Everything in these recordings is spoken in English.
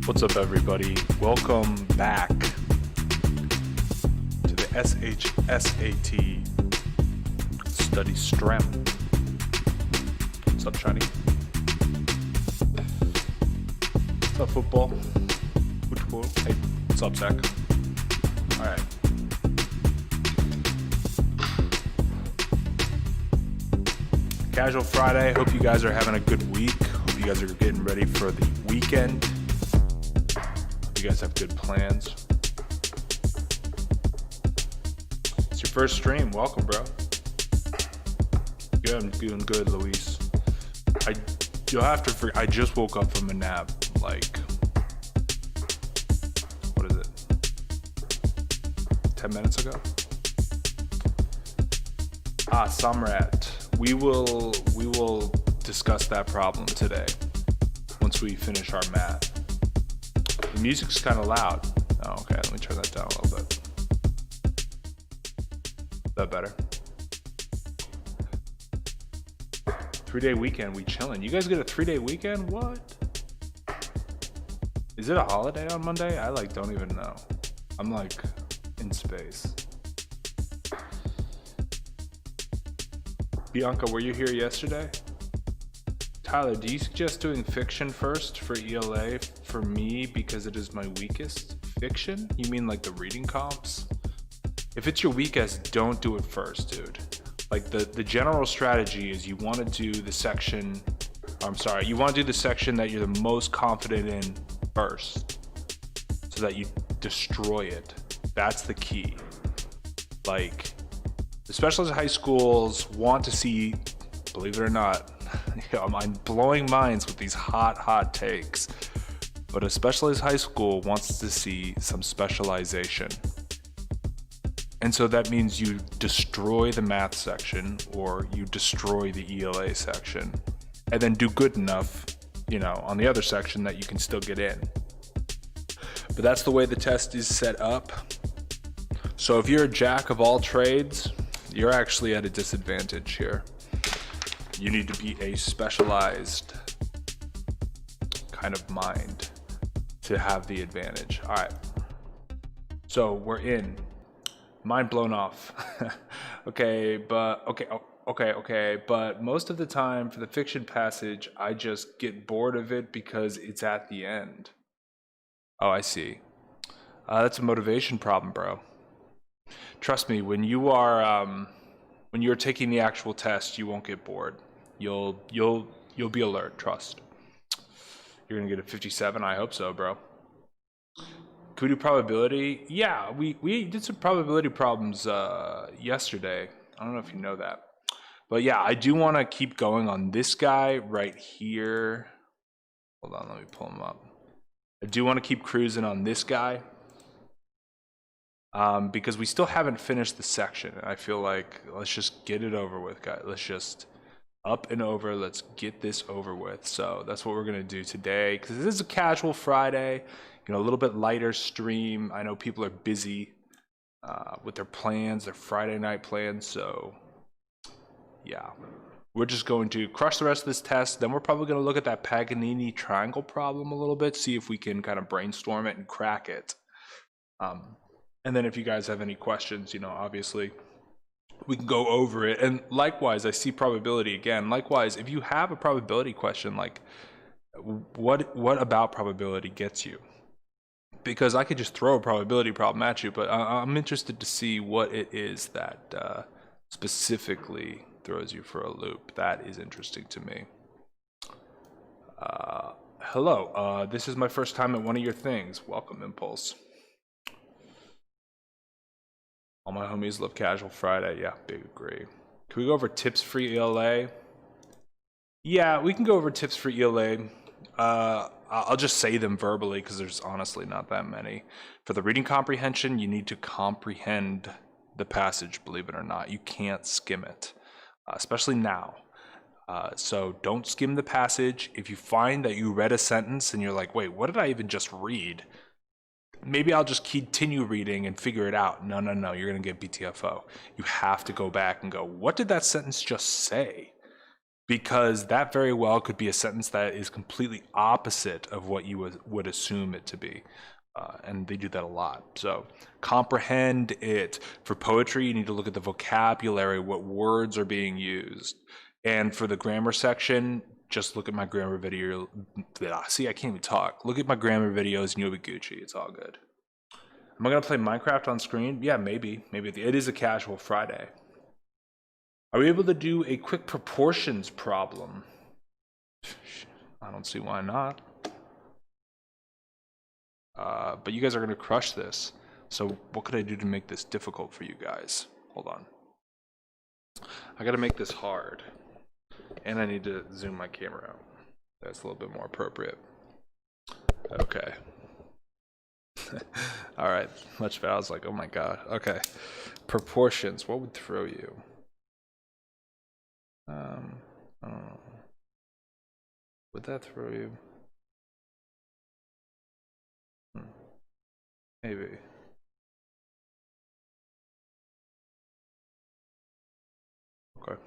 What's up, everybody? Welcome back to the SHSAT study strength. What's up, Shiny? What's up, football? Football. Hey, what's up, Zach? All right. Casual Friday. Hope you guys are having a good week. Hope you guys are getting ready for the weekend. Hope you guys have good plans. It's your first stream. Welcome, bro. Good. I'm doing good, Luis. You'll have to. I just woke up from a nap. Like, what is it? 10 minutes ago. Samrat. We will discuss that problem today once we finish our math. The music's kind of loud. Oh, okay, let me turn that down a little bit. Is that better? 3-day weekend, we chilling. You guys get a 3-day weekend? What? Is it a holiday on Monday? I don't even know. I'm like in space. Bianca, were you here yesterday? Tyler, do you suggest doing fiction first for ELA for me because it is my weakest? Fiction? You mean like the reading comps? If it's your weakest, don't do it first, dude. Like the general strategy is you want to do the section, you want to do the section that you're the most confident in first so that you destroy it. That's the key. Like, the specialized high schools want to see, believe it or not, I'm blowing minds with these hot takes, but a specialized high school wants to see some specialization. And so that means you destroy the math section or you destroy the ELA section and then do good enough, on the other section that you can still get in. But that's the way the test is set up. So if you're a jack of all trades, you're actually at a disadvantage here. You need to be a specialized kind of mind to have the advantage. All right. So we're in. Mind blown off. Okay, but most of the time for the fiction passage, I just get bored of it because it's at the end. Oh, I see. That's a motivation problem, bro. Trust me, when you're taking the actual test, you won't get bored. You'll be alert. Trust. You're gonna get a 57. I hope so, bro. Can we do probability? Yeah, we did some probability problems yesterday. I don't know if you know that, but yeah, I do want to keep going on this guy right here. Hold on, let me pull him up. I do want to keep cruising on this guy. Because we still haven't finished the section. I feel like let's just get it over with, guys. Let's just up and over. Let's get this over with. So that's what we're going to do today because this is a casual Friday, a little bit lighter stream. I know people are busy with their plans, their Friday night plans. So yeah, we're just going to crush the rest of this test. Then we're probably going to look at that Paganini triangle problem a little bit, see if we can kind of brainstorm it and crack it. And then if you guys have any questions, obviously we can go over it. And likewise, I see probability again. Likewise, if you have a probability question, like what about probability gets you? Because I could just throw a probability problem at you, but I'm interested to see what it is that specifically throws you for a loop. That is interesting to me. Hello, this is my first time at one of your things. Welcome, Impulse. All my homies love Casual Friday. Yeah, big agree. Can we go over tips for ELA? Yeah, we can go over tips for ELA. I'll just say them verbally because there's honestly not that many. For the reading comprehension, you need to comprehend the passage, believe it or not. You can't skim it, especially now. So don't skim the passage. If you find that you read a sentence and you're like, wait, what did I even just read? Maybe I'll just continue reading and figure it out. No, you're going to get BTFO. You have to go back and go, what did that sentence just say? because that very well could be a sentence that is completely opposite of what you would assume it to be. And they do that a lot. So comprehend it. For poetry, you need to look at the vocabulary, what words are being used. And for the grammar section, just look at my grammar video. See, I can't even talk. Look at my grammar videos and you'll be Gucci. It's all good. Am I going to play Minecraft on screen? Yeah, maybe. Maybe. It is a casual Friday. Are we able to do a quick proportions problem? I don't see why not. But you guys are going to crush this. So what could I do to make this difficult for you guys? Hold on. I got to make this hard. And I need to zoom my camera out. That's a little bit more appropriate. Okay. All right. Much better. I was like, oh my God. Okay. Proportions. What would throw you? I don't know. Would that throw you? Maybe. Okay.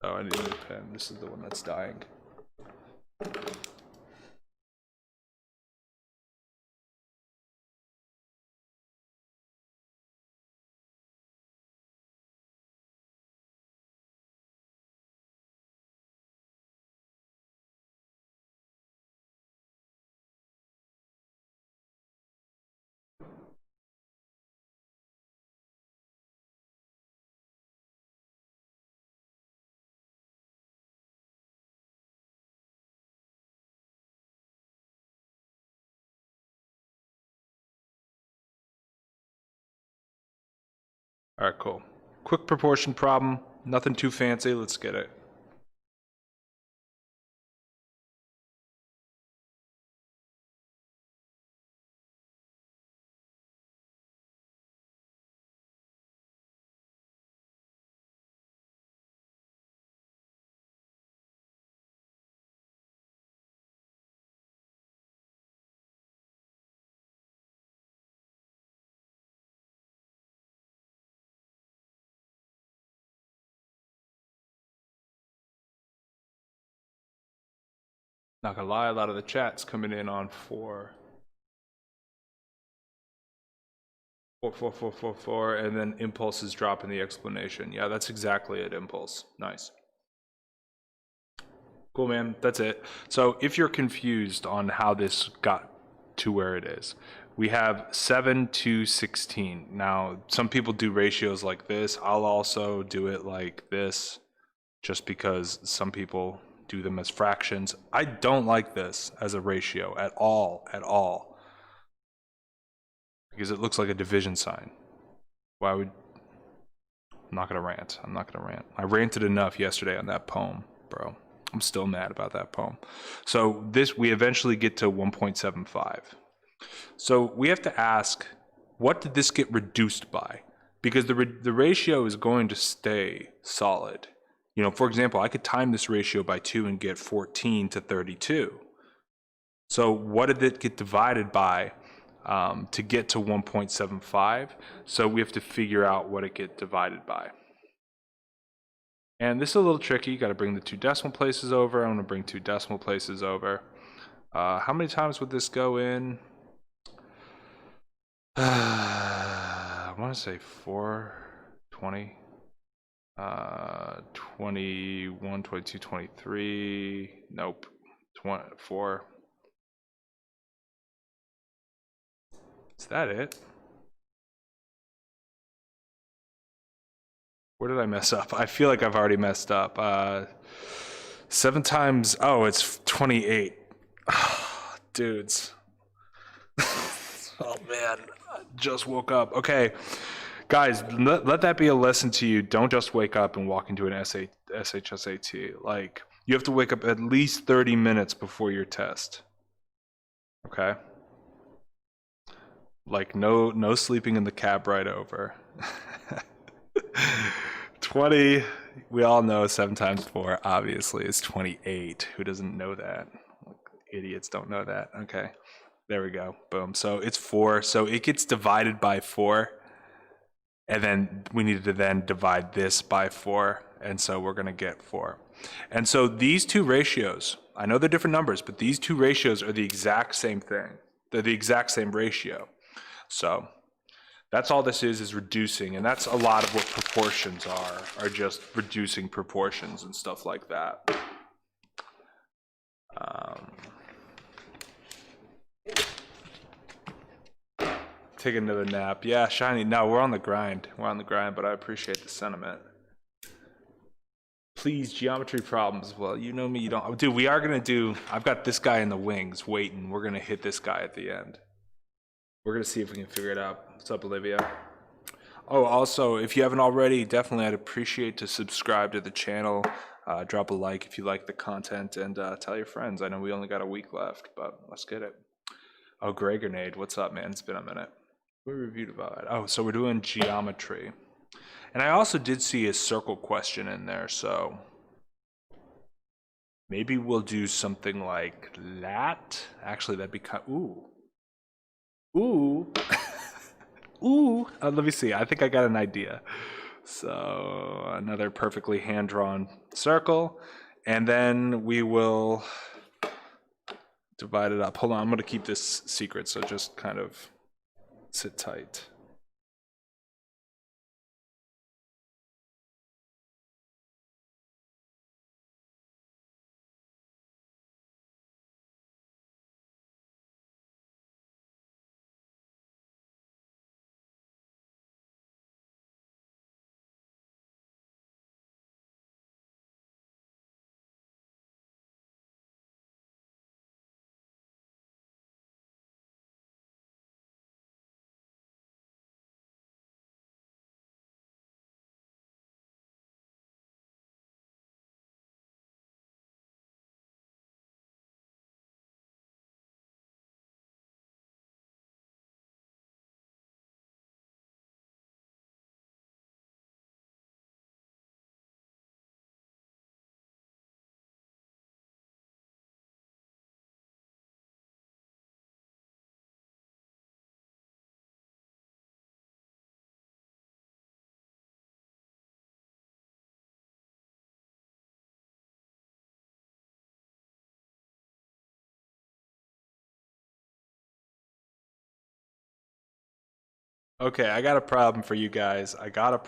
Oh, I need a new pen. This is the one that's dying. All right, cool. Quick proportion problem, nothing too fancy. Let's get it. Not gonna lie, a lot of the chat's coming in on 4. 4, 4, 4, 4, 4, and then impulse is dropping the explanation. Yeah, that's exactly it, impulse. Nice. Cool, man. That's it. So if you're confused on how this got to where it is, we have 7 to 16. Now, some people do ratios like this. I'll also do it like this, just because some people do them as fractions. I don't like this as a ratio at all, because it looks like a division sign. Why would... I'm not gonna rant. I ranted enough yesterday on that poem, bro. I'm still mad about that poem. So we eventually get to 1.75. So we have to ask, what did this get reduced by? Because the ratio is going to stay solid. You know, for example, I could time this ratio by 2 and get 14 to 32. So what did it get divided by to get to 1.75? So we have to figure out what it get divided by. And this is a little tricky. You got to bring the 2 decimal places over. I'm going to bring 2 decimal places over. How many times would this go in? I want to say 4, 20. 21, 22, 23. Nope. 24. Is that it? Where did I mess up? I feel like I've already messed up. 7 times. Oh, it's 28. Dudes. Oh man, I just woke up. Okay. Guys, let that be a lesson to you. Don't just wake up and walk into an SHSAT. Like, you have to wake up at least 30 minutes before your test. Okay? Like, no sleeping in the cab ride over. 20, we all know 7 times 4, obviously, is 28. Who doesn't know that? Idiots don't know that. Okay, there we go. Boom. So it's 4. So it gets divided by 4. And then we needed to then divide this by 4. And so we're going to get 4. And so these two ratios, I know they're different numbers, but these two ratios are the exact same thing. They're the exact same ratio. So that's all this is reducing. And that's a lot of what proportions are just reducing proportions and stuff like that. Take another nap. Yeah, Shiny. No, we're on the grind. We're on the grind, but I appreciate the sentiment. Please, geometry problems. Well, you know me, you don't. Dude, we are going to do, I've got this guy in the wings waiting. We're going to hit this guy at the end. We're going to see if we can figure it out. What's up, Olivia? Oh, also, if you haven't already, definitely I'd appreciate to subscribe to the channel. Drop a like if you like the content, and tell your friends. I know we only got a week left, but let's get it. Oh, Grey Grenade, what's up, man? It's been a minute. We reviewed about it. Oh, so we're doing geometry. And I also did see a circle question in there, so maybe we'll do something like that. Actually, that'd be kind of, ooh. Ooh. Let me see. I think I got an idea. So another perfectly hand-drawn circle. And then we will divide it up. Hold on, I'm going to keep this secret, so just kind of sit tight. Okay, I got a problem for you guys. We got a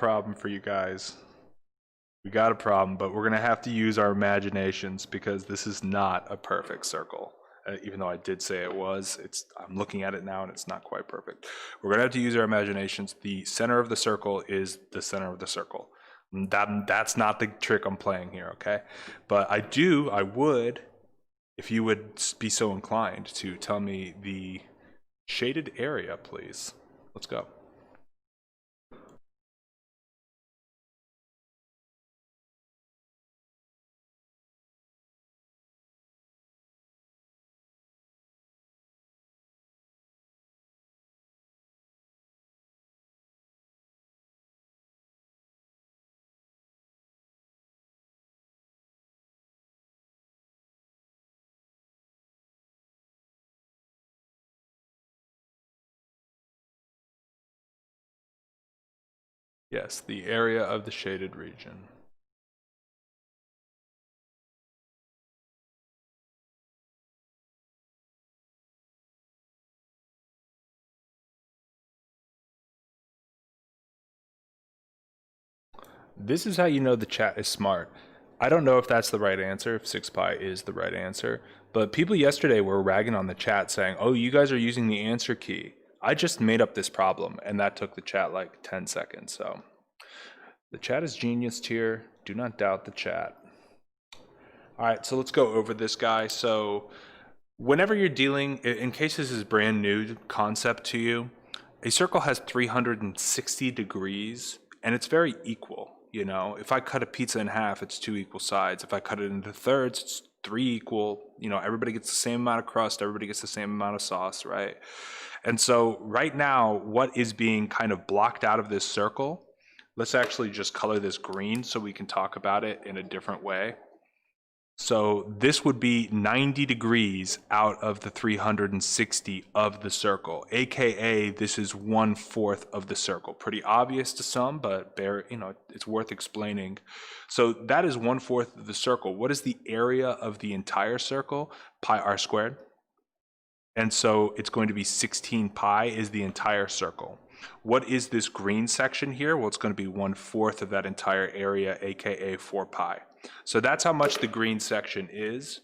problem, but we're gonna have to use our imaginations because this is not a perfect circle. Even though I did say it was, I'm looking at it now and it's not quite perfect. We're gonna have to use our imaginations. The center of the circle is the center of the circle. That's not the trick I'm playing here, okay? But I would, if you would be so inclined to tell me the shaded area, please. Let's go. Yes, the area of the shaded region. This is how you know the chat is smart. I don't know if that's the right answer, if 6pi is the right answer, but people yesterday were ragging on the chat saying, oh, you guys are using the answer key. I just made up this problem, and that took the chat like 10 seconds, so. The chat is genius tier. Do not doubt the chat. All right, so let's go over this guy. So whenever you're dealing, in case this is brand new concept to you, a circle has 360 degrees, and it's very equal. You know, if I cut a pizza in half, it's 2 equal sides. If I cut it into thirds, it's 3 equal. You know, everybody gets the same amount of crust. Everybody gets the same amount of sauce, right? And so right now, what is being kind of blocked out of this circle, let's actually just color this green so we can talk about it in a different way. So this would be 90 degrees out of the 360 of the circle, aka this is 1/4 of the circle. Pretty obvious to some, but it's worth explaining. So that is 1/4 of the circle. What is the area of the entire circle? Pi r squared. And so it's going to be 16 pi is the entire circle. What is this green section here? Well, it's going to be 1/4 of that entire area, aka 4 pi. So that's how much the green section is.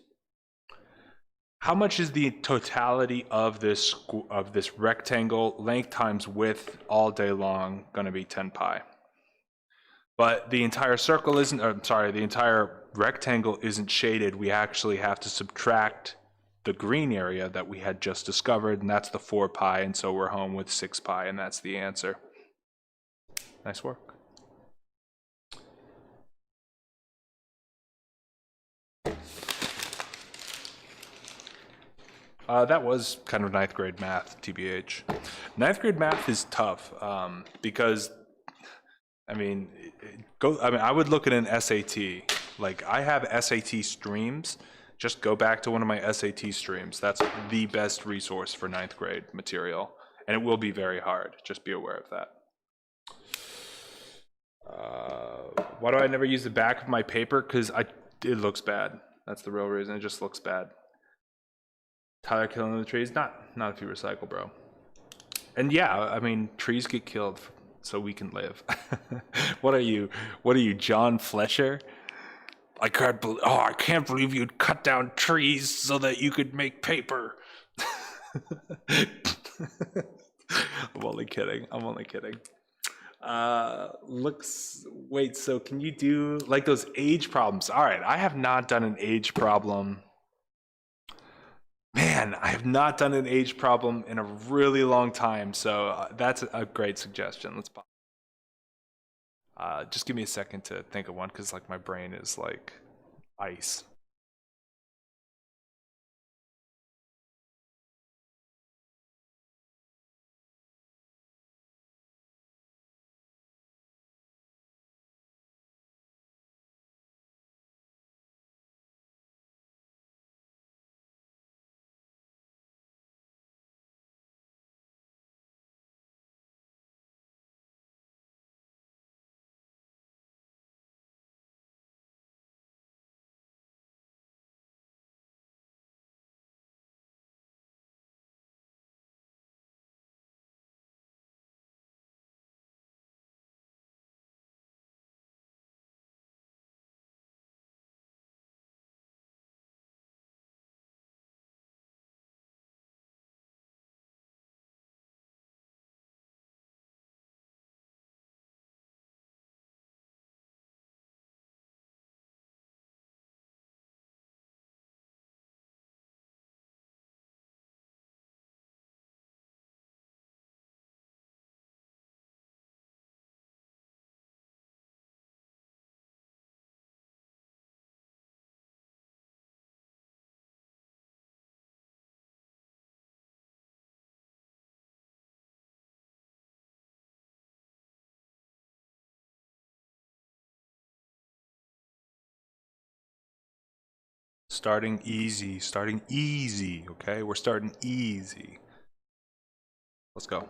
How much is the totality of this rectangle, length times width all day long, going to be 10 pi? But the entire circle isn't, the entire rectangle isn't shaded. We actually have to subtract the green area that we had just discovered, and that's the 4 pi, and so we're home with 6 pi, and that's the answer. Nice work. That was kind of 9th grade math, TBH. 9th grade math is tough because, I would look at an SAT. Like, I have SAT streams. Just go back to one of my SAT streams. That's the best resource for 9th grade material, and it will be very hard. Just be aware of that. Why do I never use the back of my paper? Because it looks bad. That's the real reason. It just looks bad. Tyler killing the trees? Not if you recycle, bro. And yeah, trees get killed so we can live. What are you, John Flesher? I can't believe you'd cut down trees so that you could make paper. I'm only kidding. Wait, so can you do like those age problems? All right, I have not done an age problem. Man, I have not done an age problem in a really long time, so that's a great suggestion. Let's pause. Just give me a second to think of one, because like my brain is like ice. Starting easy, okay? We're starting easy. Let's go.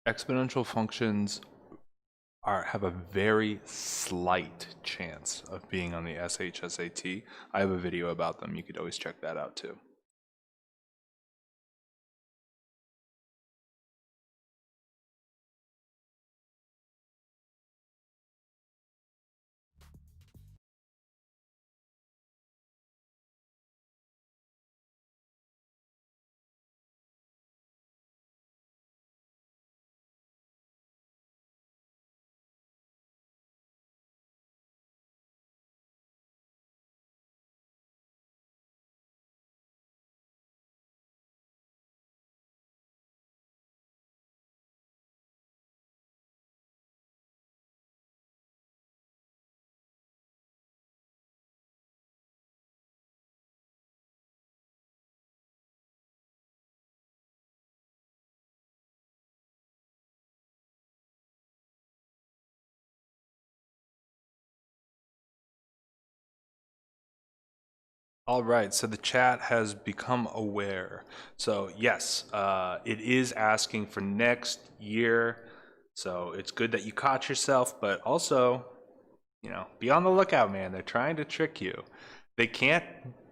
Exponential functions have a very slight chance of being on the SHSAT. I have a video about them. You could always check that out too. All right, so the chat has become aware. So yes, it is asking for next year. So it's good that you caught yourself, but also, be on the lookout, man. They're trying to trick you. They can't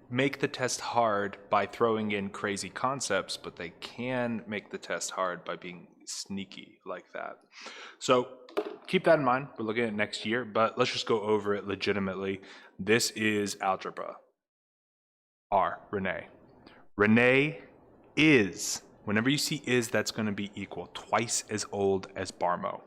make the test hard by throwing in crazy concepts, but they can make the test hard by being sneaky like that. So keep that in mind. We're looking at next year, but let's just go over it legitimately. This is algebra. R, Renee. Renee is, whenever you see is, that's going to be equal, twice as old as Barmo.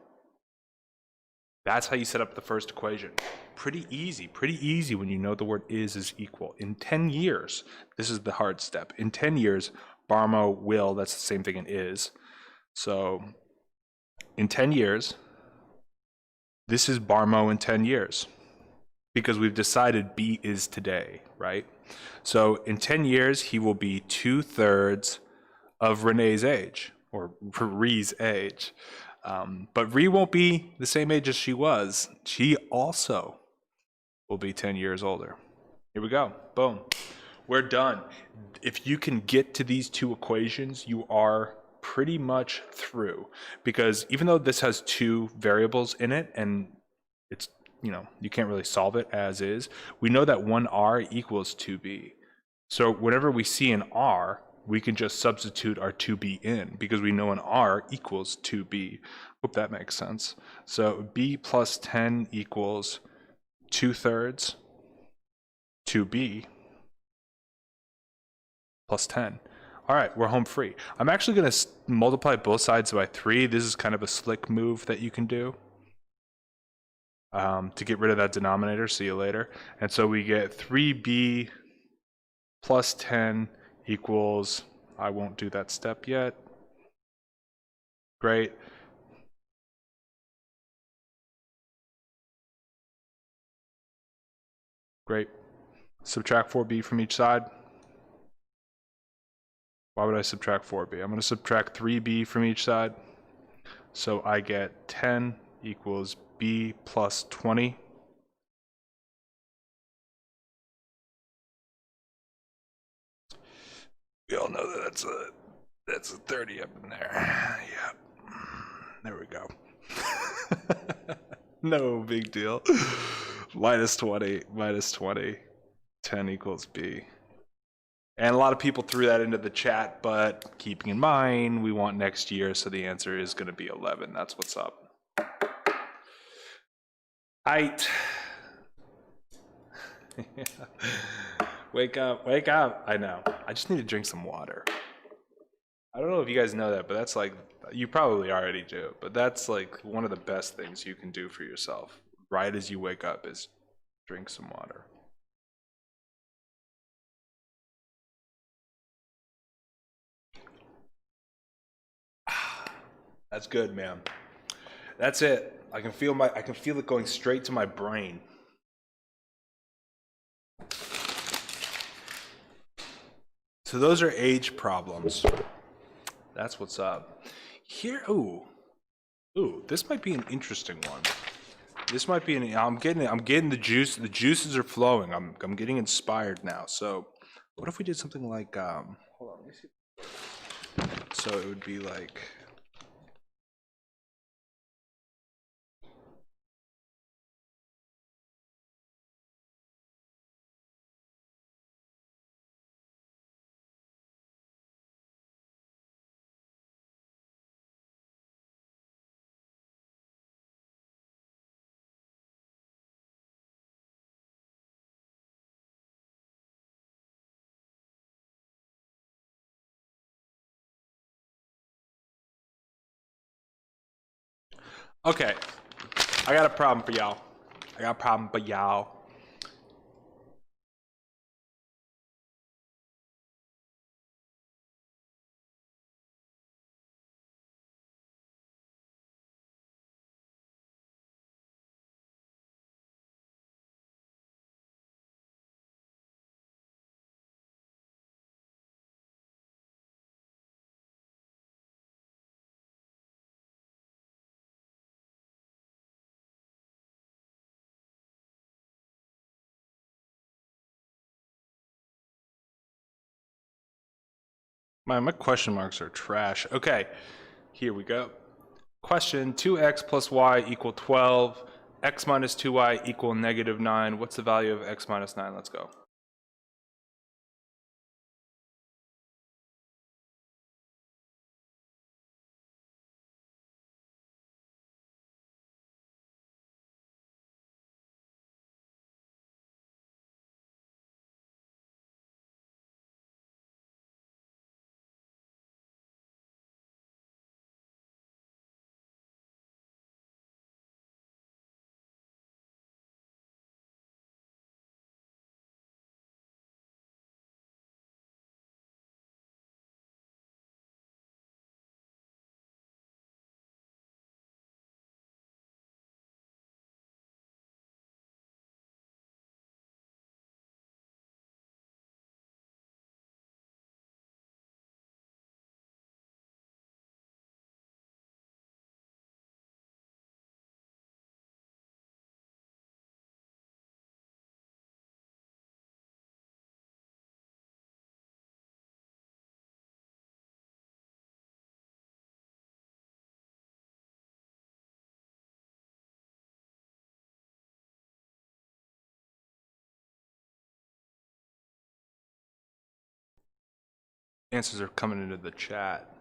That's how you set up the first equation. Pretty easy when you know the word is equal. In 10 years, this is the hard step. In 10 years, Barmo will, that's the same thing in is. So in 10 years, this is Barmo in 10 years because we've decided B is today, right? So in 10 years, he will be 2/3 of Renee's age, or Ree's age. But Ree won't be the same age as she was. She also will be 10 years older. Here we go. Boom. We're done. If you can get to these two equations, you are pretty much through. Because even though this has two variables in it, and it's, you can't really solve it as is, we know that 1r equals 2b. So whenever we see an r, we can just substitute our 2b in because we know an r equals 2b. Hope that makes sense. So b plus 10 equals 2/3 2b plus 10. All right, we're home free. I'm actually going to multiply both sides by 3. This is kind of a slick move that you can do to get rid of that denominator. See you later. And so we get 3b plus 10 equals, I won't do that step yet. Great. Great. Subtract 4b from each side. Why would I subtract 4b? I'm going to subtract 3b from each side. So I get 10 equals b plus 20. We all know that that's a 30 up in there. Yeah. There we go. No big deal. Minus 20, 10 equals b. And a lot of people threw that into the chat, but keeping in mind, we want next year, so the answer is going to be 11. That's what's up. Aight. Wake up, wake up. I know. I just need to drink some water. I don't know if you guys know that, but that's like, you probably already do, but that's like one of the best things you can do for yourself right as you wake up is drink some water. That's good, man. That's it. I can feel it going straight to my brain. So those are age problems. That's what's up. Here, ooh, this might be an interesting one. This might be I'm getting the juice. The juices are flowing. I'm getting inspired now. So, what if we did something like hold on, let me see. So it would be like okay. I got a problem for y'all. My question marks are trash. Okay, here we go. Question, 2x plus y equal 12, x minus 2y equal negative 9. What's the value of x minus 9? Let's go. Answers are coming into the chat.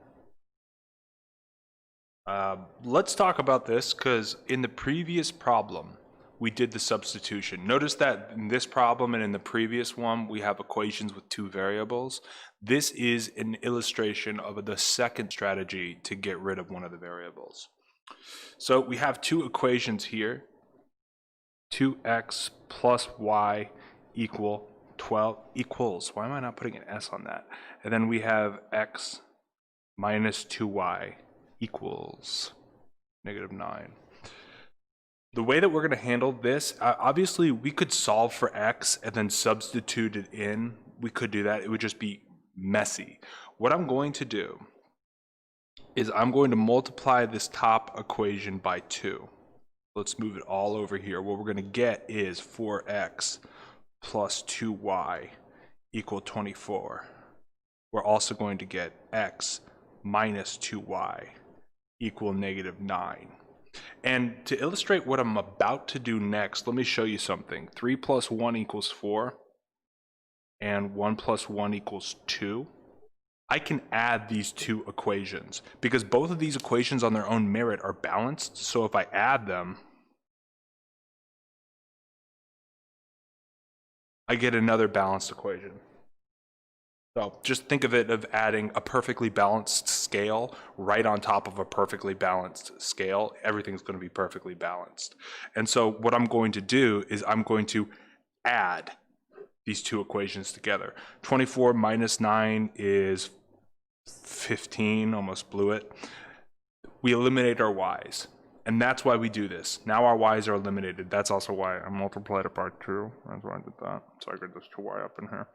Let's talk about this because in the previous problem, we did the substitution. Notice that in this problem and in the previous one, we have equations with two variables. This is an illustration of the second strategy to get rid of one of the variables. So we have two equations here. 2x plus y equal 12 equals. Why am I not putting an S on that? And then we have x minus 2y equals negative 9. The way that we're going to handle this, obviously we could solve for x and then substitute it in. We could do that. It would just be messy. What I'm going to do is I'm going to multiply this top equation by 2. Let's move it all over here. What we're going to get is 4x plus 2y equal 24. We're also going to get x minus 2y equal negative 9. And to illustrate what I'm about to do next, let me show you something. 3 plus 1 equals 4, and 1 plus 1 equals 2. I can add these two equations because both of these equations on their own merit are balanced. So if I add them, I get another balanced equation. So just think of it of adding a perfectly balanced scale right on top of a perfectly balanced scale. Everything's going to be perfectly balanced. And so what I'm going to do is I'm going to add these two equations together. 24 minus 9 is 15, almost blew it. We eliminate our y's. And that's why we do this. Now our y's are eliminated. That's also why I multiplied it by 2. That's why I did that. So I get this 2y up in here.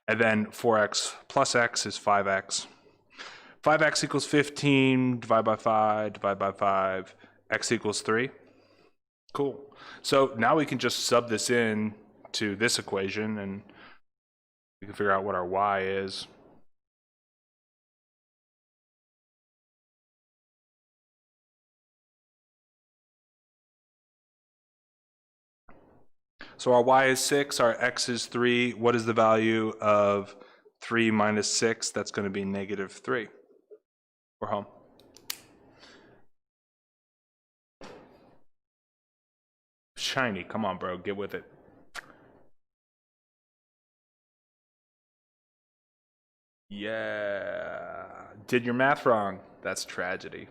And then 4x plus x is 5x. 5x equals 15, divide by 5, divide by 5. X equals 3. Cool. So now we can just sub this in to this equation and we can figure out what our y is. So our y is 6, our x is 3. What is the value of 3 minus 6? That's going to be negative 3. We're home. Shiny, come on, bro, get with it. Yeah, did your math wrong. That's tragedy.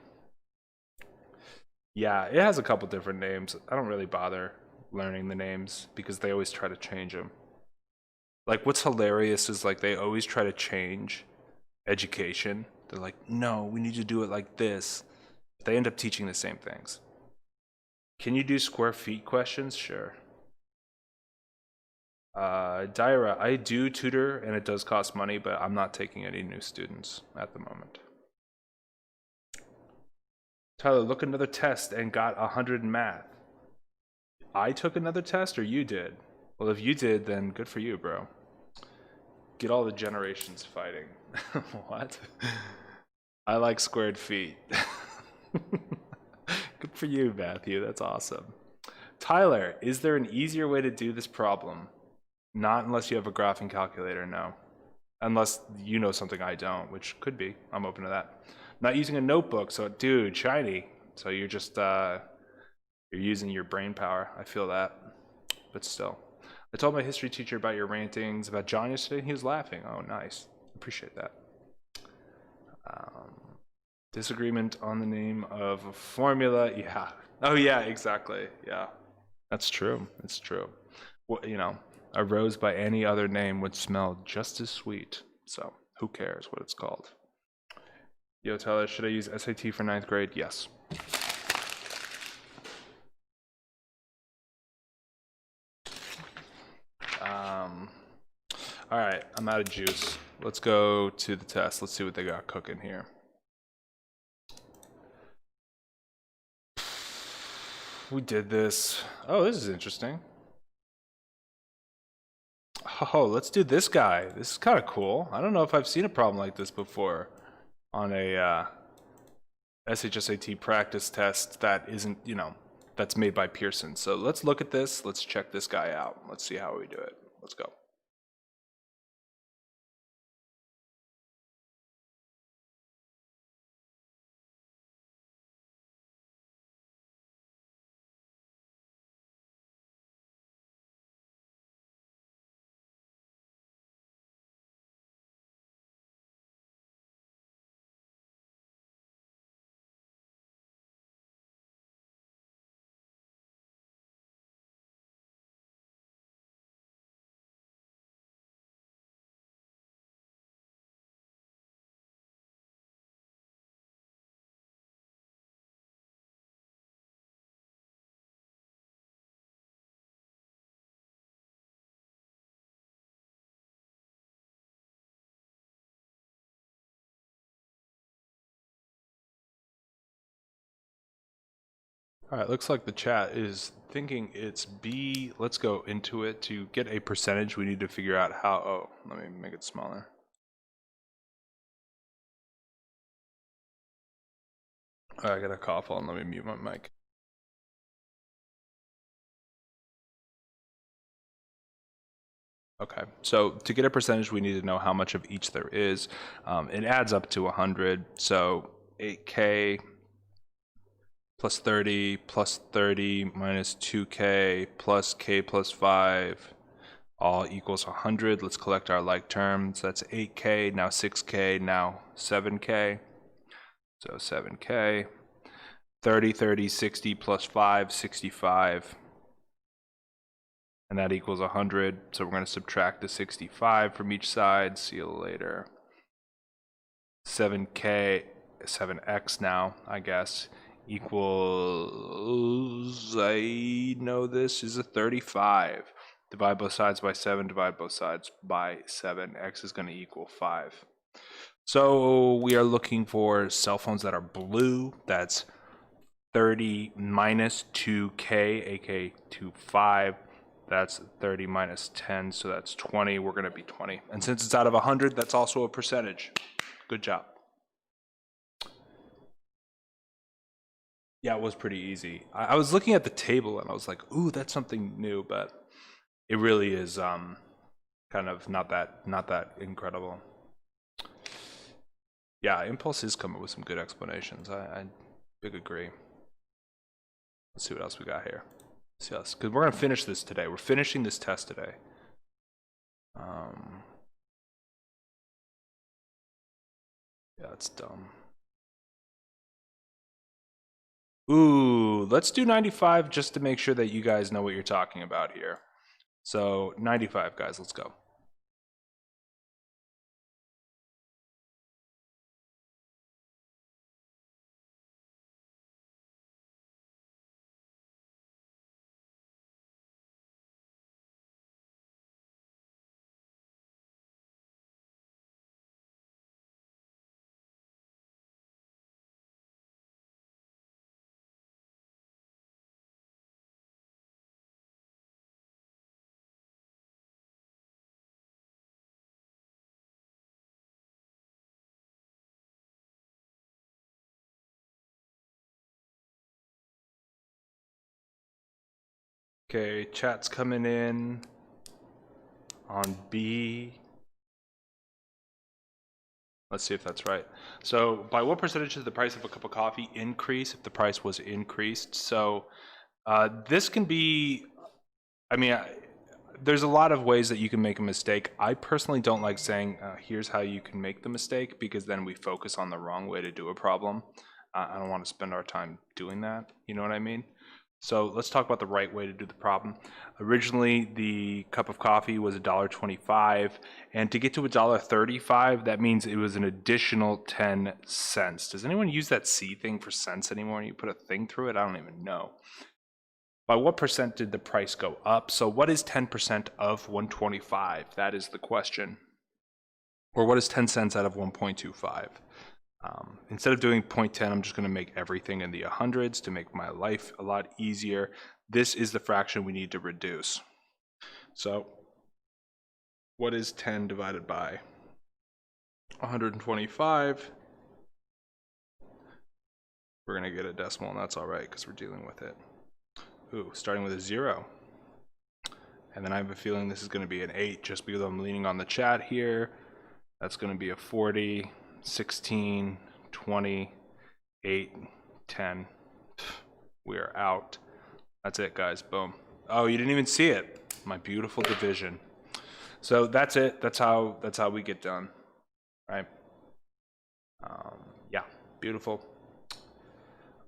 Yeah, it has a couple different names. I don't really bother learning the names because they always try to change them. Like what's hilarious is like they always try to change education. They're like, no, we need to do it like this. They end up teaching the same things. Can you do square feet questions? Sure. Dyra, I do tutor and it does cost money, but I'm not taking any new students at the moment. Tyler, look another test and got 100 in math. I took another test or you did? Well, if you did, then good for you, bro. Get all the generations fighting. What? I like squared feet. Good for you, Matthew. That's awesome. Tyler, is there an easier way to do this problem? Not unless you have a graphing calculator, no. Unless you know something I don't, which could be. I'm open to that. Not using a notebook, so dude, shiny. So you're just, you're using your brain power. I feel that, but still. I told my history teacher about your rantings about John yesterday, and he was laughing. Oh, nice. Appreciate that. Disagreement on the name of a formula. Yeah. Oh, yeah, exactly. Yeah. That's true. It's true. Well, you know, a rose by any other name would smell just as sweet. So who cares what it's called? Yo, Tyler, should I use SAT for 9th grade? Yes. All right, I'm out of juice. Let's go to the test. Let's see what they got cooking here. We did this. Oh, this is interesting. Oh, let's do this guy. This is kind of cool. I don't know if I've seen a problem like this before on a SHSAT practice test that isn't, you know, that's made by Pearson. So let's look at this. Let's check this guy out. Let's see how we do it. Let's go. All right, looks like the chat is thinking it's B. Let's go into it. To get a percentage, we need to figure out how. Oh, let me make it smaller. I got a cough on. Let me mute my mic. Okay, so to get a percentage, we need to know how much of each there is. It adds up to 100. So 8K plus 30 minus 2K plus K plus 5 all equals 100. Let's collect our like terms. That's 8K, now 6K, now 7K. So 7K. 30, 60 plus 5, 65. And that equals 100. So we're going to subtract the 65 from each side. See you later. 7K, 7X now, I guess, equals, I know this is a 35. Divide both sides by 7, divide both sides by 7. X is going to equal 5. So we are looking for cell phones that are blue. That's 30 minus 2K, aka 25. That's 30 minus 10, so that's 20. We're going to be 20. And since it's out of 100, that's also a percentage. Good job. Yeah, it was pretty easy. I was looking at the table and I was like, ooh, that's something new, but it really is kind of not that incredible. Yeah, Impulse is coming with some good explanations. I big agree. Let's see what else we got here. Yes, because we're gonna finish this today. We're finishing this test today. Yeah, it's dumb. Ooh, let's do 95 just to make sure that you guys know what you're talking about here. So 95, guys, let's go. Okay, chat's coming in on B. Let's see if that's right. So by what percentage does the price of a cup of coffee increase if the price was increased? So this can be, I mean, there's a lot of ways that you can make a mistake. I personally don't like saying, here's how you can make the mistake, because then we focus on the wrong way to do a problem. I don't want to spend our time doing that. You know what I mean? So let's talk about the right way to do the problem. Originally, the cup of coffee was $1.25, and to get to $1.35, that means it was an additional 10 cents. Does anyone use that C thing for cents anymore? And you put a thing through it? I don't even know. By what percent did the price go up? So what is 10% of 125? That is the question. Or what is 10 cents out of 1.25? Instead of doing 0.10, I'm just going to make everything in the hundreds to make my life a lot easier. This is the fraction we need to reduce. So what is 10 divided by 125? We're going to get a decimal, and that's all right because we're dealing with it. Ooh, starting with a 0. And then I have a feeling this is going to be an 8 just because I'm leaning on the chat here. That's going to be a 40, 16, 20, 8, 10. We are out. That's it, guys. Boom. Oh, you didn't even see it. My beautiful division. So that's it. That's how we get done. Right? Yeah, beautiful.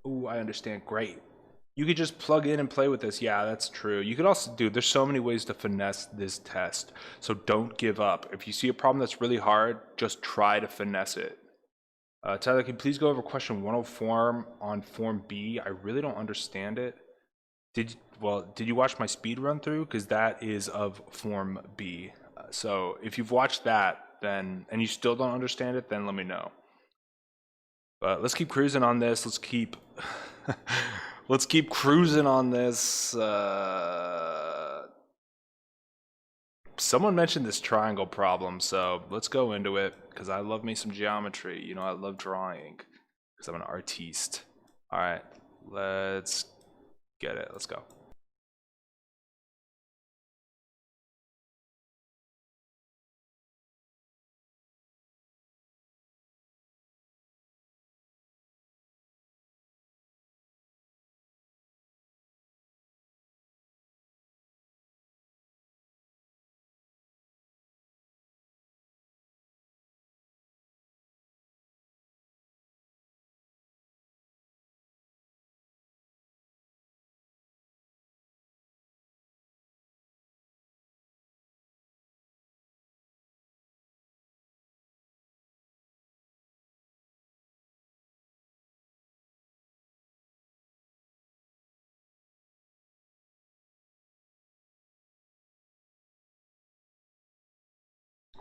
Ooh, I understand. Great. You could just plug in and play with this. Yeah, that's true. You could also do, there's so many ways to finesse this test. So don't give up. If you see a problem that's really hard, just try to finesse it. Tyler, can you please go over question 104 on form B? I really don't understand it. Did you watch my speed run through? Because that is of form B. So if you've watched that, then, and you still don't understand it, then let me know. But let's keep cruising on this. Let's keep let's keep cruising on this. Someone mentioned this triangle problem, so let's go into it because I love me some geometry. You know, I love drawing because I'm an artiste. All right, let's get it. Let's go.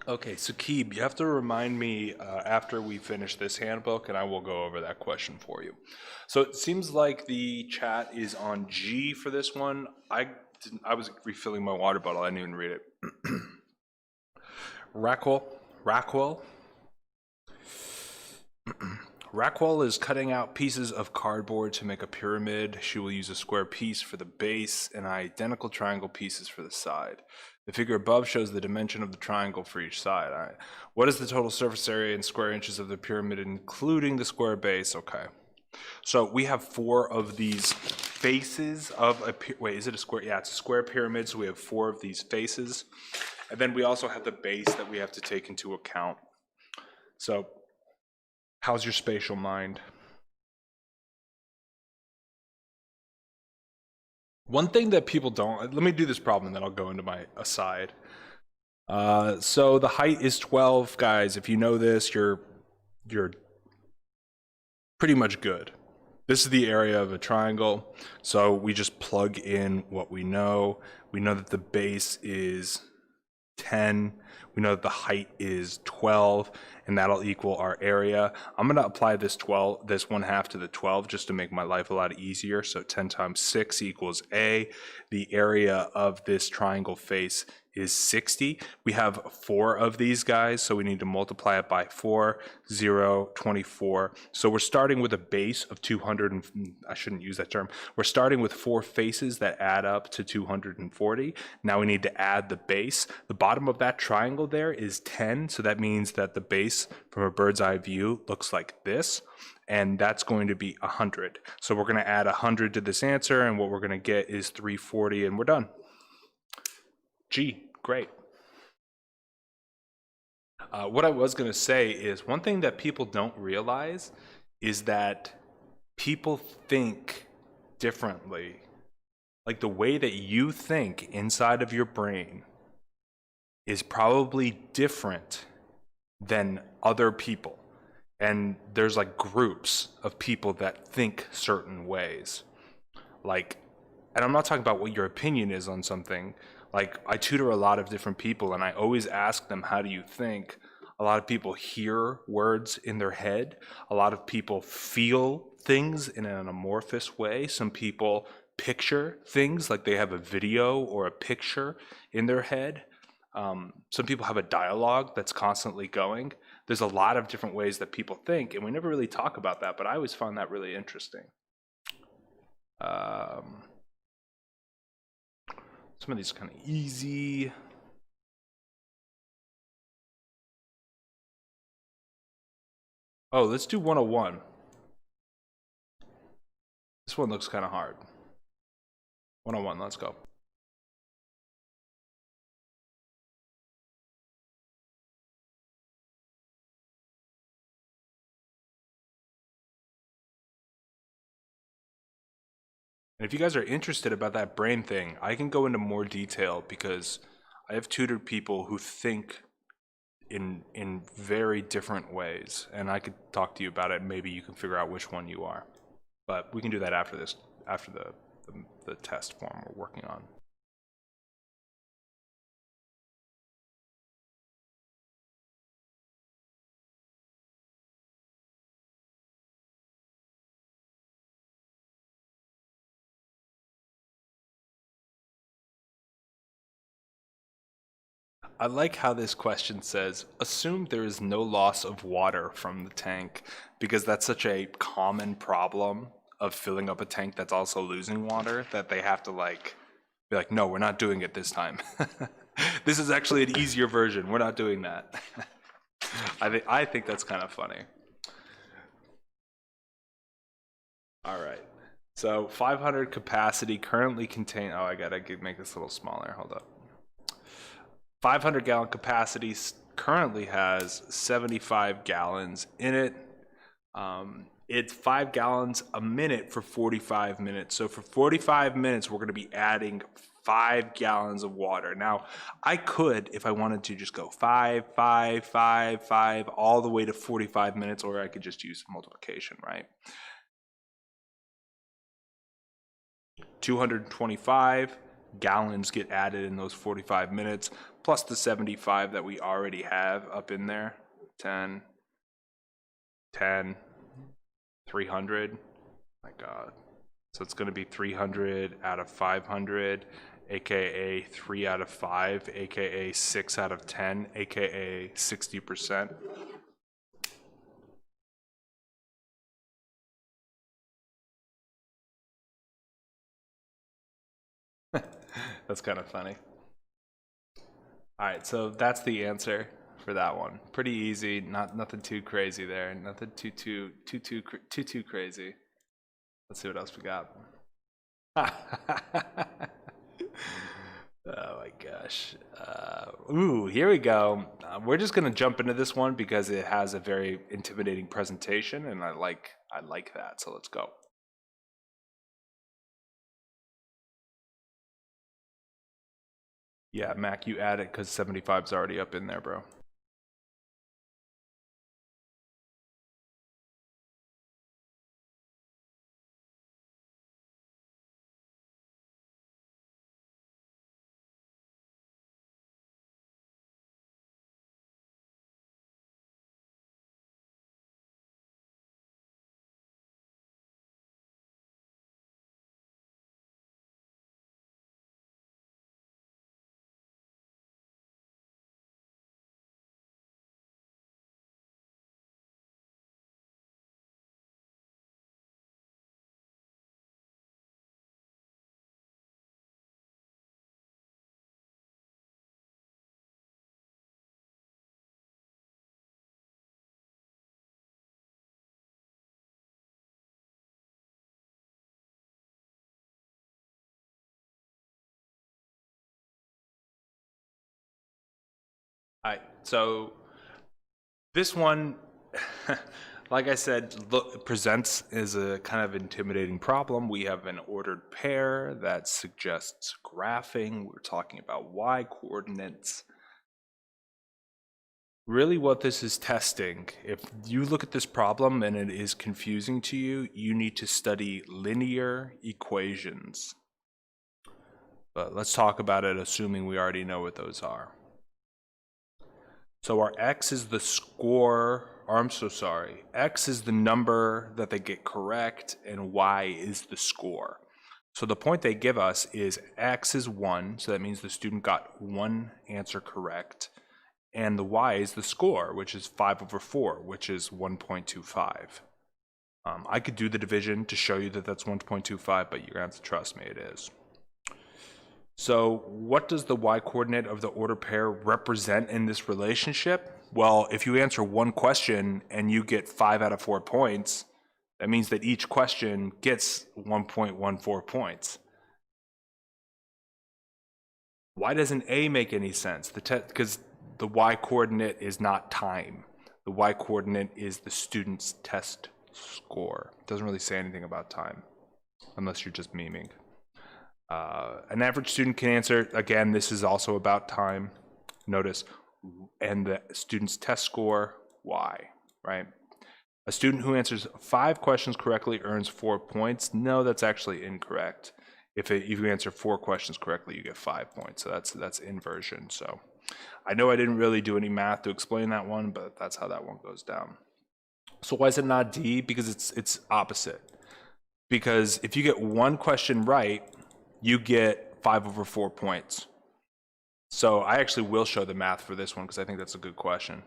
Okay, so Keeb, you have to remind me after we finish this handbook, and I will go over that question for you. So it seems like the chat is on G for this one. I was refilling my water bottle. I didn't even read it. Rackwell is cutting out pieces of cardboard to make a pyramid. She will use a square piece for the base and identical triangle pieces for the side. The figure above shows the dimension of the triangle for each side. All right. What is the total surface area in square inches of the pyramid, including the square base? Okay. So we have 4 of these faces of a, wait, is it a square? Yeah, it's a square pyramid, so we have 4 of these faces. And then we also have the base that we have to take into account. So how's your spatial mind? One thing that people don't, let me do this problem and then I'll go into my aside. So the height is 12, guys. If you know this, you're pretty much good. This is the area of a triangle. So we just plug in what we know. We know that the base is 10. We know that the height is 12, and that'll equal our area. I'm going to apply this 1/2 to the 12 just to make my life a lot easier. So 10 times 6 equals A. The area of this triangle face is 60. We have 4 of these guys, so we need to multiply it by 4, 0, 24. So we're starting with a base of 200, and I shouldn't use that term. We're starting with 4 faces that add up to 240. Now we need to add the base. The bottom of that triangle there is 10, so that means that the base from a bird's eye view looks like this, and that's going to be 100. So we're going to add 100 to this answer, and what we're going to get is 340, and we're done. G, great. What I was going to say is one thing that people don't realize is that people think differently. Like the way that you think inside of your brain is probably different than other people. And there's like groups of people that think certain ways. Like, and I'm not talking about what your opinion is on something. Like, I tutor a lot of different people, and I always ask them, how do you think? A lot of people hear words in their head. A lot of people feel things in an amorphous way. Some people picture things, like they have a video or a picture in their head. Some people have a dialogue that's constantly going. There's a lot of different ways that people think, and we never really talk about that, but I always found that really interesting. Some of these are kind of easy. Oh, let's do 101. This one looks kind of hard. 101, let's go. And if you guys are interested about that brain thing, I can go into more detail because I have tutored people who think in very different ways, and I could talk to you about it. Maybe you can figure out which one you are, but we can do that after this, after the test form we're working on. I like how this question says, assume there is no loss of water from the tank, because that's such a common problem of filling up a tank that's also losing water that they have to like be like, no, we're not doing it this time. This is actually an easier version. We're not doing that. I think that's kind of funny. All right. So 500 capacity currently contain, oh, I gotta make this a little smaller. Hold up. 500 gallon capacity currently has 75 gallons in it. It's 5 gallons a minute for 45 minutes. So for 45 minutes, we're going to be adding 5 gallons of water. Now, I could, if I wanted to, just go 5, 5, 5, 5, all the way to 45 minutes, or I could just use multiplication, right? 225 gallons get added in those 45 minutes, plus the 75 that we already have up in there. 10, 10, 300. My God. So it's going to be 300 out of 500, aka 3 out of 5, aka 6 out of 10, aka 60%. That's kind of funny. All right, so that's the answer for that one. Pretty easy, nothing too crazy there, nothing too crazy. Let's see what else we got. Oh my gosh. Ooh, here we go. We're just gonna jump into this one because it has a very intimidating presentation, and I like that. So let's go. Yeah, Mac, you add it because 75's already up in there, bro. All right, so this one, like I said, presents as a kind of intimidating problem. We have an ordered pair that suggests graphing. We're talking about y coordinates. Really what this is testing, if you look at this problem and it is confusing to you, you need to study linear equations. But let's talk about it assuming we already know what those are. So our x is the score, or I'm so sorry, x is the number that they get correct and y is the score. So the point they give us is x is 1, so that means the student got one answer correct, and the y is the score, which is 5/4, which is 1.25. I could do the division to show you that that's 1.25, but you're going to have to trust me, it is. So what does the y coordinate of the order pair represent in this relationship? Well, if you answer one question and you get 5 out of 4 points, that means that each question gets 1.14 points. Why doesn't A make any sense? Because the y coordinate is not time. The y coordinate is the student's test score. It doesn't really say anything about time, unless you're just memeing. An average student can answer, again, this is also about time, notice, and the student's test score, y, right? A student who answers 5 questions correctly earns 4 points. No, that's actually incorrect. If you answer 4 questions correctly, you get 5 points. So that's inversion. So I know I didn't really do any math to explain that one, but that's how that one goes down. So why is it not D? Because it's opposite. Because if you get one question right, you get 5/4 points. So I actually will show the math for this one because I think that's a good question.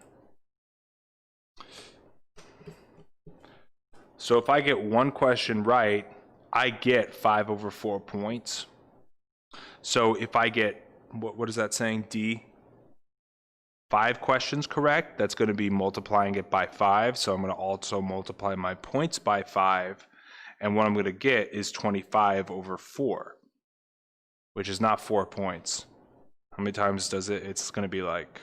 So if I get one question right, I get 5/4 points. So if I get, what is that saying, D? 5 questions correct, that's going to be multiplying it by 5. So I'm going to also multiply my points by 5. And what I'm going to get is 25/4. Which is not 4 points. How many times does it? It's going to be like,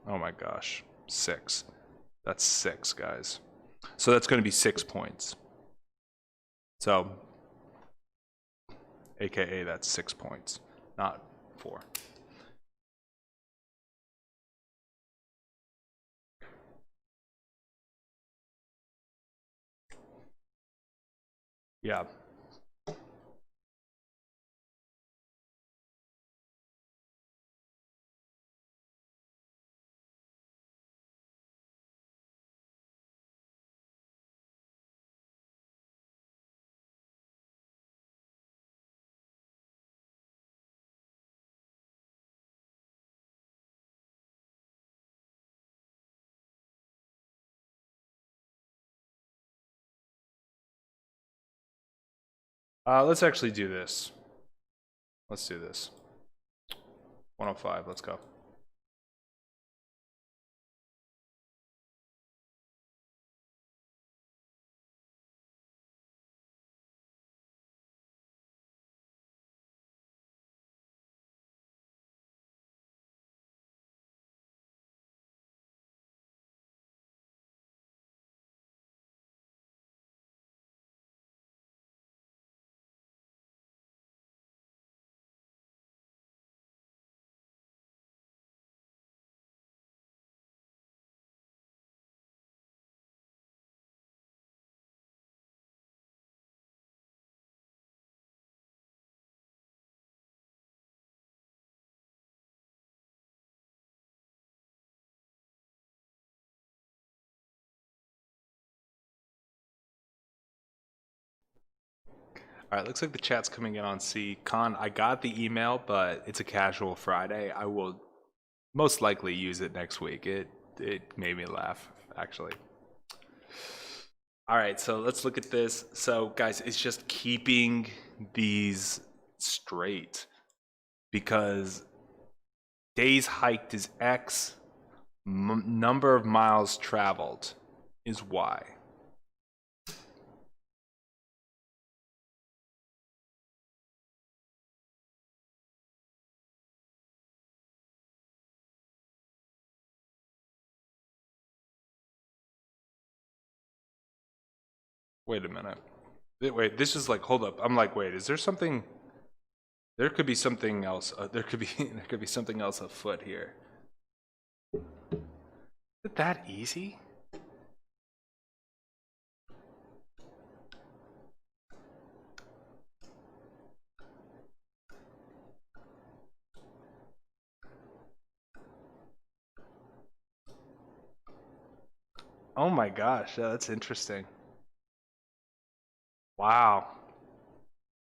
oh my gosh, 6. That's 6, guys. So that's going to be 6 points. So, AKA that's 6 points, not 4. Yeah. Let's actually do this. Let's do this. 105, let's go. All right, looks like the chat's coming in on C. Con, I got the email, but it's a casual Friday. I will most likely use it next week. It made me laugh, actually. All right, so let's look at this. So guys, it's just keeping these straight because days hiked is X, number of miles traveled is Y. Wait a minute. Wait, this is like, hold up. I'm like, wait, is there something? There could be something else. There could be something else afoot here. Is it that easy? Oh my gosh, yeah, that's interesting. Wow.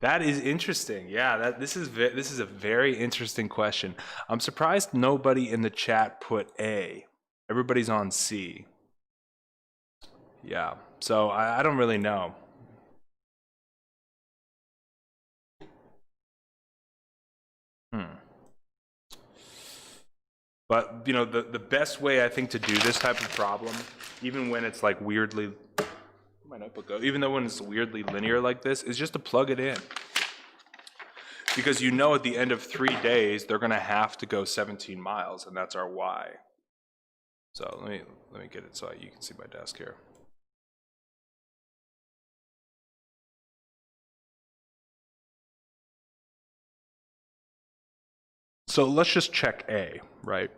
That is interesting. Yeah, this is a very interesting question. I'm surprised nobody in the chat put A. Everybody's on C. Yeah. So I don't really know. But you know, the best way I think to do this type of problem, even when it's like weirdly, my notebook go, even though when it's weirdly linear like this, is just to plug it in. Because you know at the end of 3 days, they're gonna have to go 17 miles, and that's our Y. So let me get it so you can see my desk here. So let's just check A, right?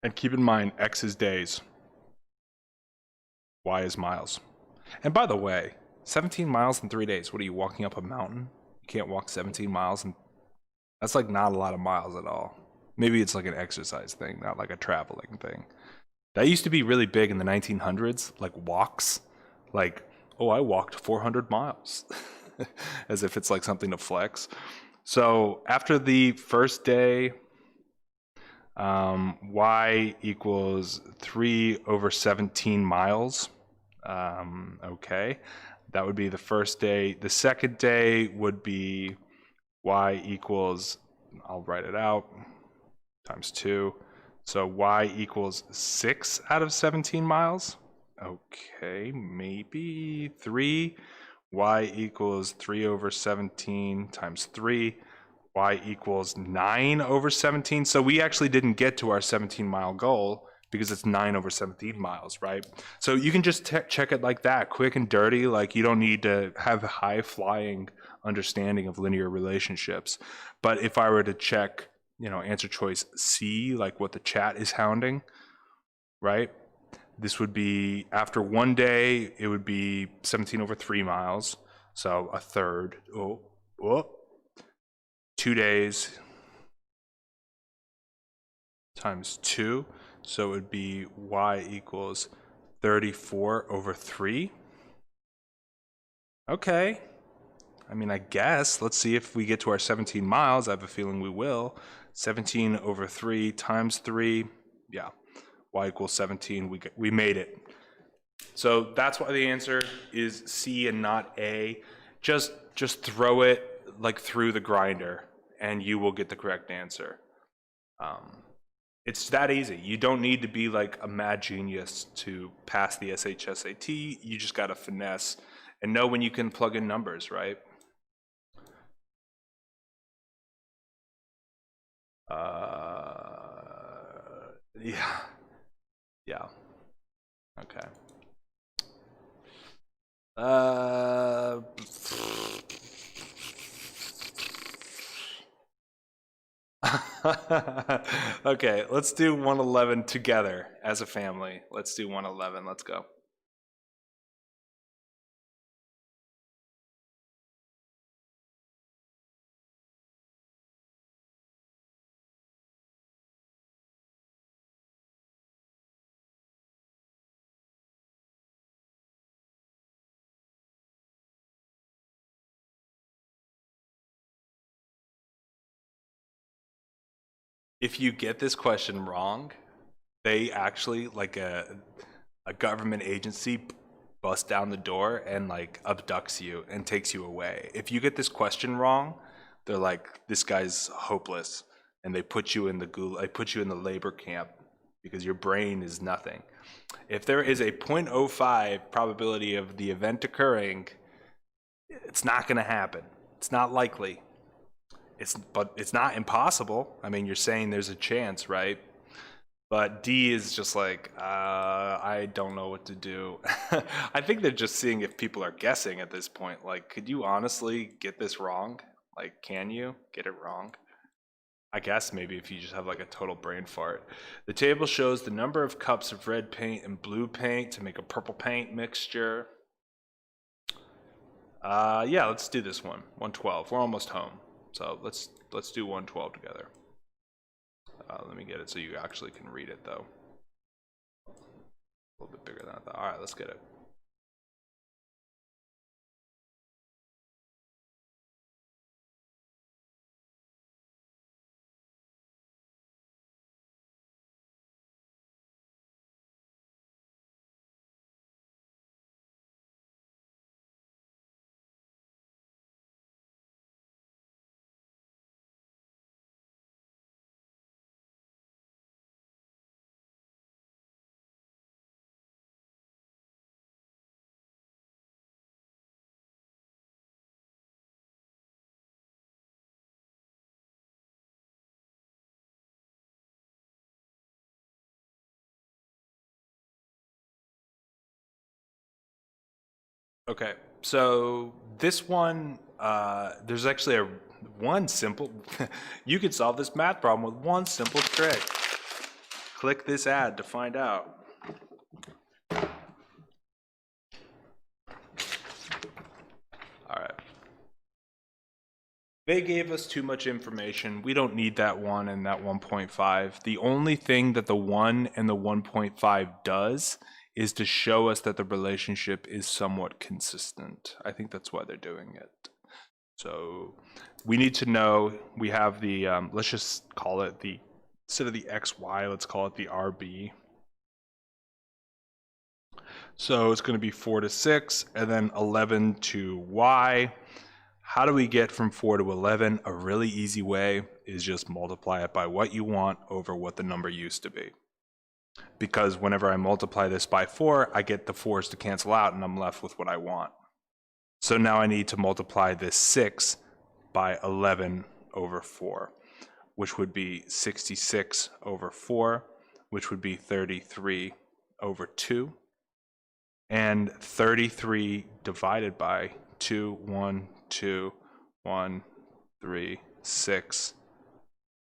And keep in mind, X is days, Y is miles. And by the way, 17 miles in 3 days, what are you, walking up a mountain? You can't walk 17 miles, and that's like not a lot of miles at all. Maybe it's like an exercise thing, not like a traveling thing. That used to be really big in the 1900s, like walks. Like, oh, I walked 400 miles. As if it's like something to flex. So after the first day, Y equals 3 over 17 miles. Okay, that would be the first day. The second day would be Y equals, I'll write it out, times 2. So Y equals 6 out of 17 miles. Okay, maybe 3. Y equals 3 over 17 times 3. Y equals 9 over 17. So we actually didn't get to our 17-mile goal because it's 9 over 17 miles, right? So you can just check it like that, quick and dirty. Like, you don't need to have a high-flying understanding of linear relationships. But if I were to check, you know, answer choice C, like what the chat is hounding, right? This would be, after 1 day, it would be 17 over 3 miles. So a third. 2 days times 2. So it would be Y equals 34 over 3. Okay. I mean, I guess. Let's see if we get to our 17 miles. I have a feeling we will. 17 over 3 times 3. Yeah. Y equals 17. We made it. So that's why the answer is C and not A. Just throw it like through the grinder, and you will get the correct answer. It's that easy. You don't need to be like a mad genius to pass the SHSAT. You just got to finesse and know when you can plug in numbers, right? Yeah. Okay. Okay, let's do 111 together as a family. Let's do 111. Let's go. If you get this question wrong, they actually, like a government agency, busts down the door and like abducts you and takes you away. If you get this question wrong, they're like, this guy's hopeless, and they put you in the they put you in the labor camp because your brain is nothing. If there is a 0.05 probability of the event occurring, it's not going to happen. It's not likely. But it's not impossible. I mean, you're saying there's a chance, right? But D is just like, I don't know what to do. I think they're just seeing if people are guessing at this point. Like, could you honestly get this wrong? Like, can you get it wrong? I guess maybe if you just have like a total brain fart. The table shows the number of cups of red paint and blue paint to make a purple paint mixture. Yeah, let's do this one. 112. We're almost home. So let's do 112 together. Let me get it so you actually can read it though. A little bit bigger than I thought. All right, let's get it. Okay, so this one, there's actually one simple, you could solve this math problem with one simple trick. Click this ad to find out. All right. They gave us too much information. We don't need that 1 and that 1.5. The only thing that the 1 and the 1.5 does is to show us that the relationship is somewhat consistent. I think that's why they're doing it. So we need to know, we have the, let's just call it the, instead of the XY, let's call it the RB. So it's going to be 4 to 6 and then 11 to Y. How do we get from 4 to 11? A really easy way is just multiply it by what you want over what the number used to be. Because whenever I multiply this by 4, I get the 4's to cancel out and I'm left with what I want. So now I need to multiply this 6 by 11 over 4, which would be 66 over 4, which would be 33 over 2. And 33 divided by 2, 1, 2, 1, 3, 6.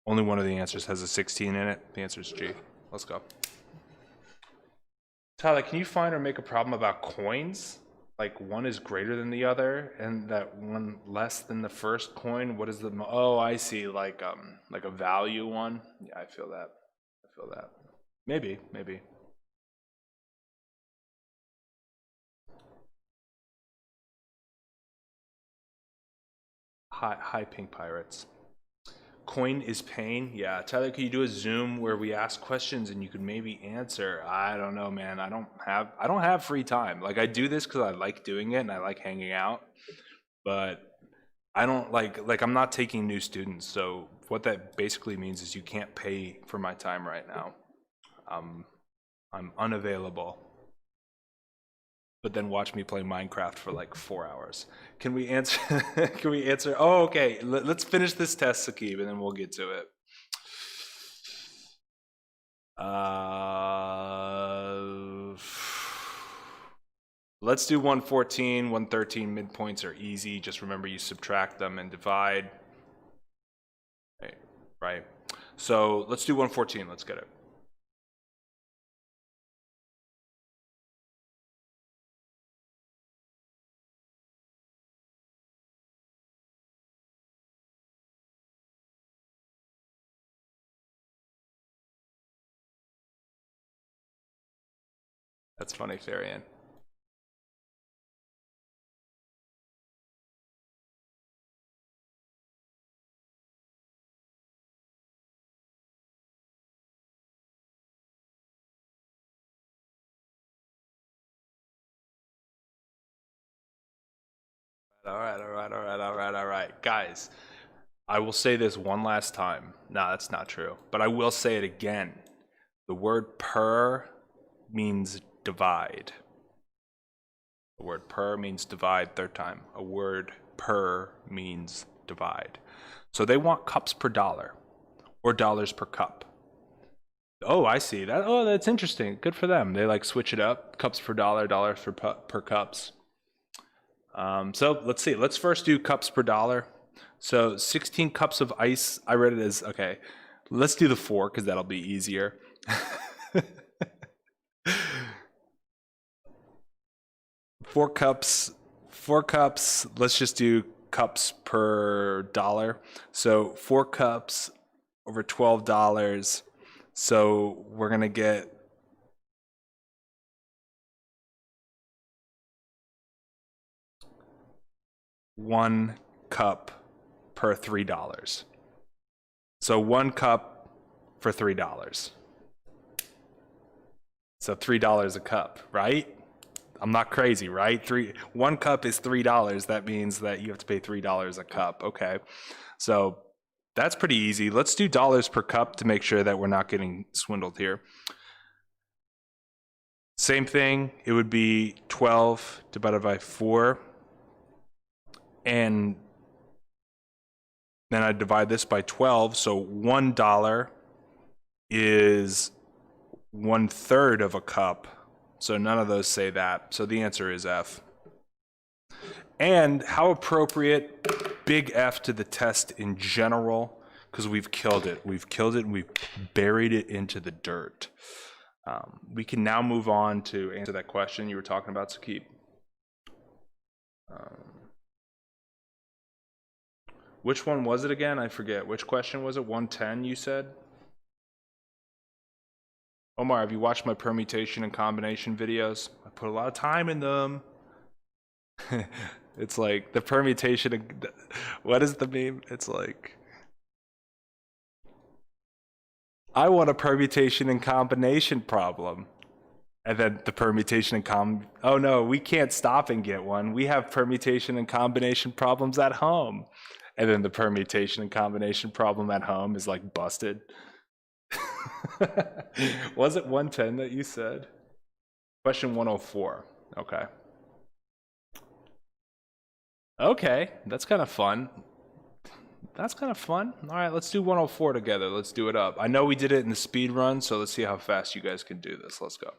Only one of the answers has a 16 in it. The answer is G. Let's go. Tyler, can you find or make a problem about coins? Like one is greater than the other and that one less than the first coin? What is the, oh, I see, like a value one. Yeah, I feel that. I feel that. Maybe. Hi, Pink Pirates. Coin is pain. Yeah, Tyler, can you do a Zoom where we ask questions and you could maybe answer? I don't know, man. I don't have free time. Like I do this because I like doing it and I like hanging out, but I don't like I'm not taking new students. So what that basically means is you can't pay for my time right now. I'm unavailable. But then watch me play Minecraft for like 4 hours. Can we answer? Can we answer? Oh, okay. Let's finish this test, Sakib, and then we'll get to it. Let's do 114, 113. Midpoints are easy. Just remember you subtract them and divide. Right. So let's do 114. Let's get it. That's funny, Farian. All right. Guys, I will say this one last time. No, that's not true. But I will say it again. The word per means divide. The word per means divide, third time. A word per means divide. So they want cups per dollar or dollars per cup. Oh, I see that. Oh, that's interesting. Good for them. They like switch it up. Cups per dollar, dollar for per cups. So let's see. Let's first do cups per dollar. So 16 cups of ice. I read it as, okay. Let's do the 4 because that'll be easier. Four cups. Let's just do cups per dollar. So 4 cups over $12. So we're gonna get one cup per $3. So 1 cup for $3. So $3 a cup, right? I'm not crazy, right? 1 cup is $3. That means that you have to pay $3 a cup. Okay. So that's pretty easy. Let's do dollars per cup to make sure that we're not getting swindled here. Same thing, it would be 12 divided by 4. And then I divide this by 12. So $1 is 1/3 of a cup. So none of those say that. So the answer is F. And how appropriate, big F to the test in general, because we've killed it. We've killed it and we've buried it into the dirt. We can now move on to answer that question you were talking about, Saqib. Which one was it again? I forget. Which question was it? 110, you said? Omar, have you watched my permutation and combination videos? I put a lot of time in them. It's like the permutation. What is the meme? It's like, I want a permutation and combination problem. And then the permutation and oh no, we can't stop and get one. We have permutation and combination problems at home. And then the permutation and combination problem at home is like busted. Was it 110 that you said? Question 104. Okay. Okay, that's kind of fun. That's kind of fun. All right, let's do 104 together. Let's do it up. I know we did it in the speed run, so let's see how fast you guys can do this. Let's go.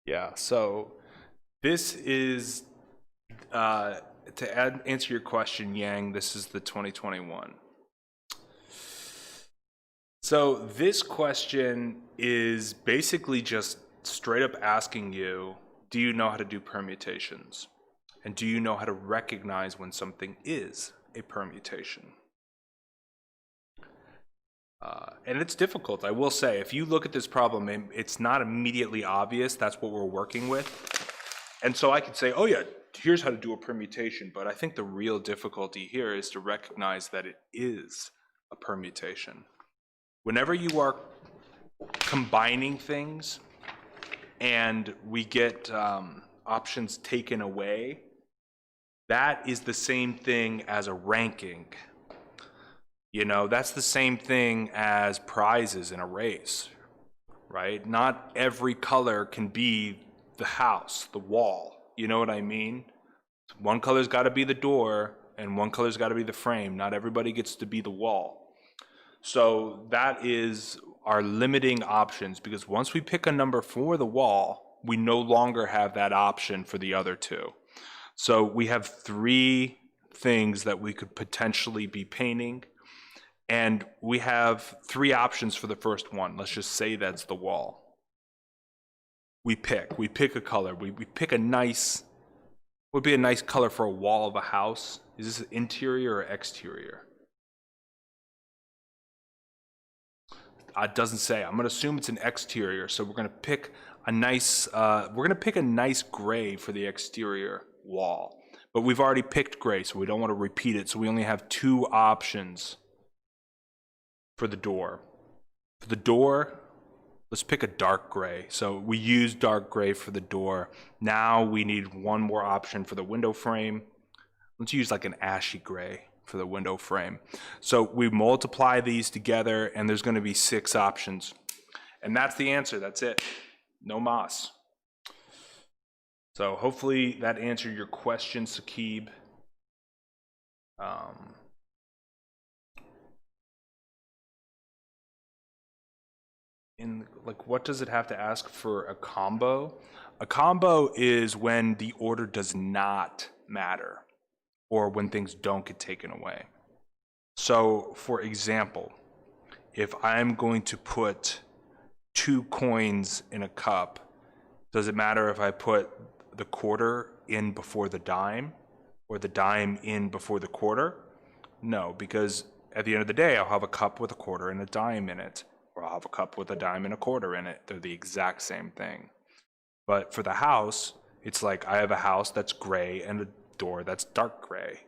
Yeah, so this is, to answer your question, Yang, this is the 2021. So this question is basically just straight up asking you, do you know how to do permutations? And do you know how to recognize when something is a permutation? And it's difficult, I will say. If you look at this problem, it's not immediately obvious that's what we're working with. And so I could say, oh yeah, here's how to do a permutation. But I think the real difficulty here is to recognize that it is a permutation. Whenever you are combining things and we get options taken away, that is the same thing as a ranking. You know, that's the same thing as prizes in a race, right? Not every color can be the house, the wall. You know what I mean? One color's got to be the door and one color's got to be the frame. Not everybody gets to be the wall. So that is our limiting options, because once we pick a number for the wall, we no longer have that option for the other two. So we have 3 things that we could potentially be painting. And we have 3 options for the first one. Let's just say that's the wall. We pick a color. We pick a nice, would be a nice color for a wall of a house. Is this interior or exterior? It doesn't say. I'm going to assume it's an exterior. So we're going to pick a nice, we're going to pick a nice gray for the exterior wall. But we've already picked gray, so we don't want to repeat it. So we only have 2 options for the door. For the door, let's pick a dark gray. So we use dark gray for the door. Now we need one more option for the window frame. Let's use like an ashy gray for the window frame. So we multiply these together, and there's going to be 6 options. And that's the answer. That's it. No mas. So hopefully that answered your question, Saqib. Like, what does it have to ask for a combo? A combo is when the order does not matter, or when things don't get taken away. So, for example, if I'm going to put 2 coins in a cup, does it matter if I put the quarter in before the dime, or the dime in before the quarter? No, because at the end of the day, I'll have a cup with a quarter and a dime in it, or I'll have a cup with a dime and a quarter in it. They're the exact same thing. But for the house, it's like I have a house that's gray and a door that's dark gray.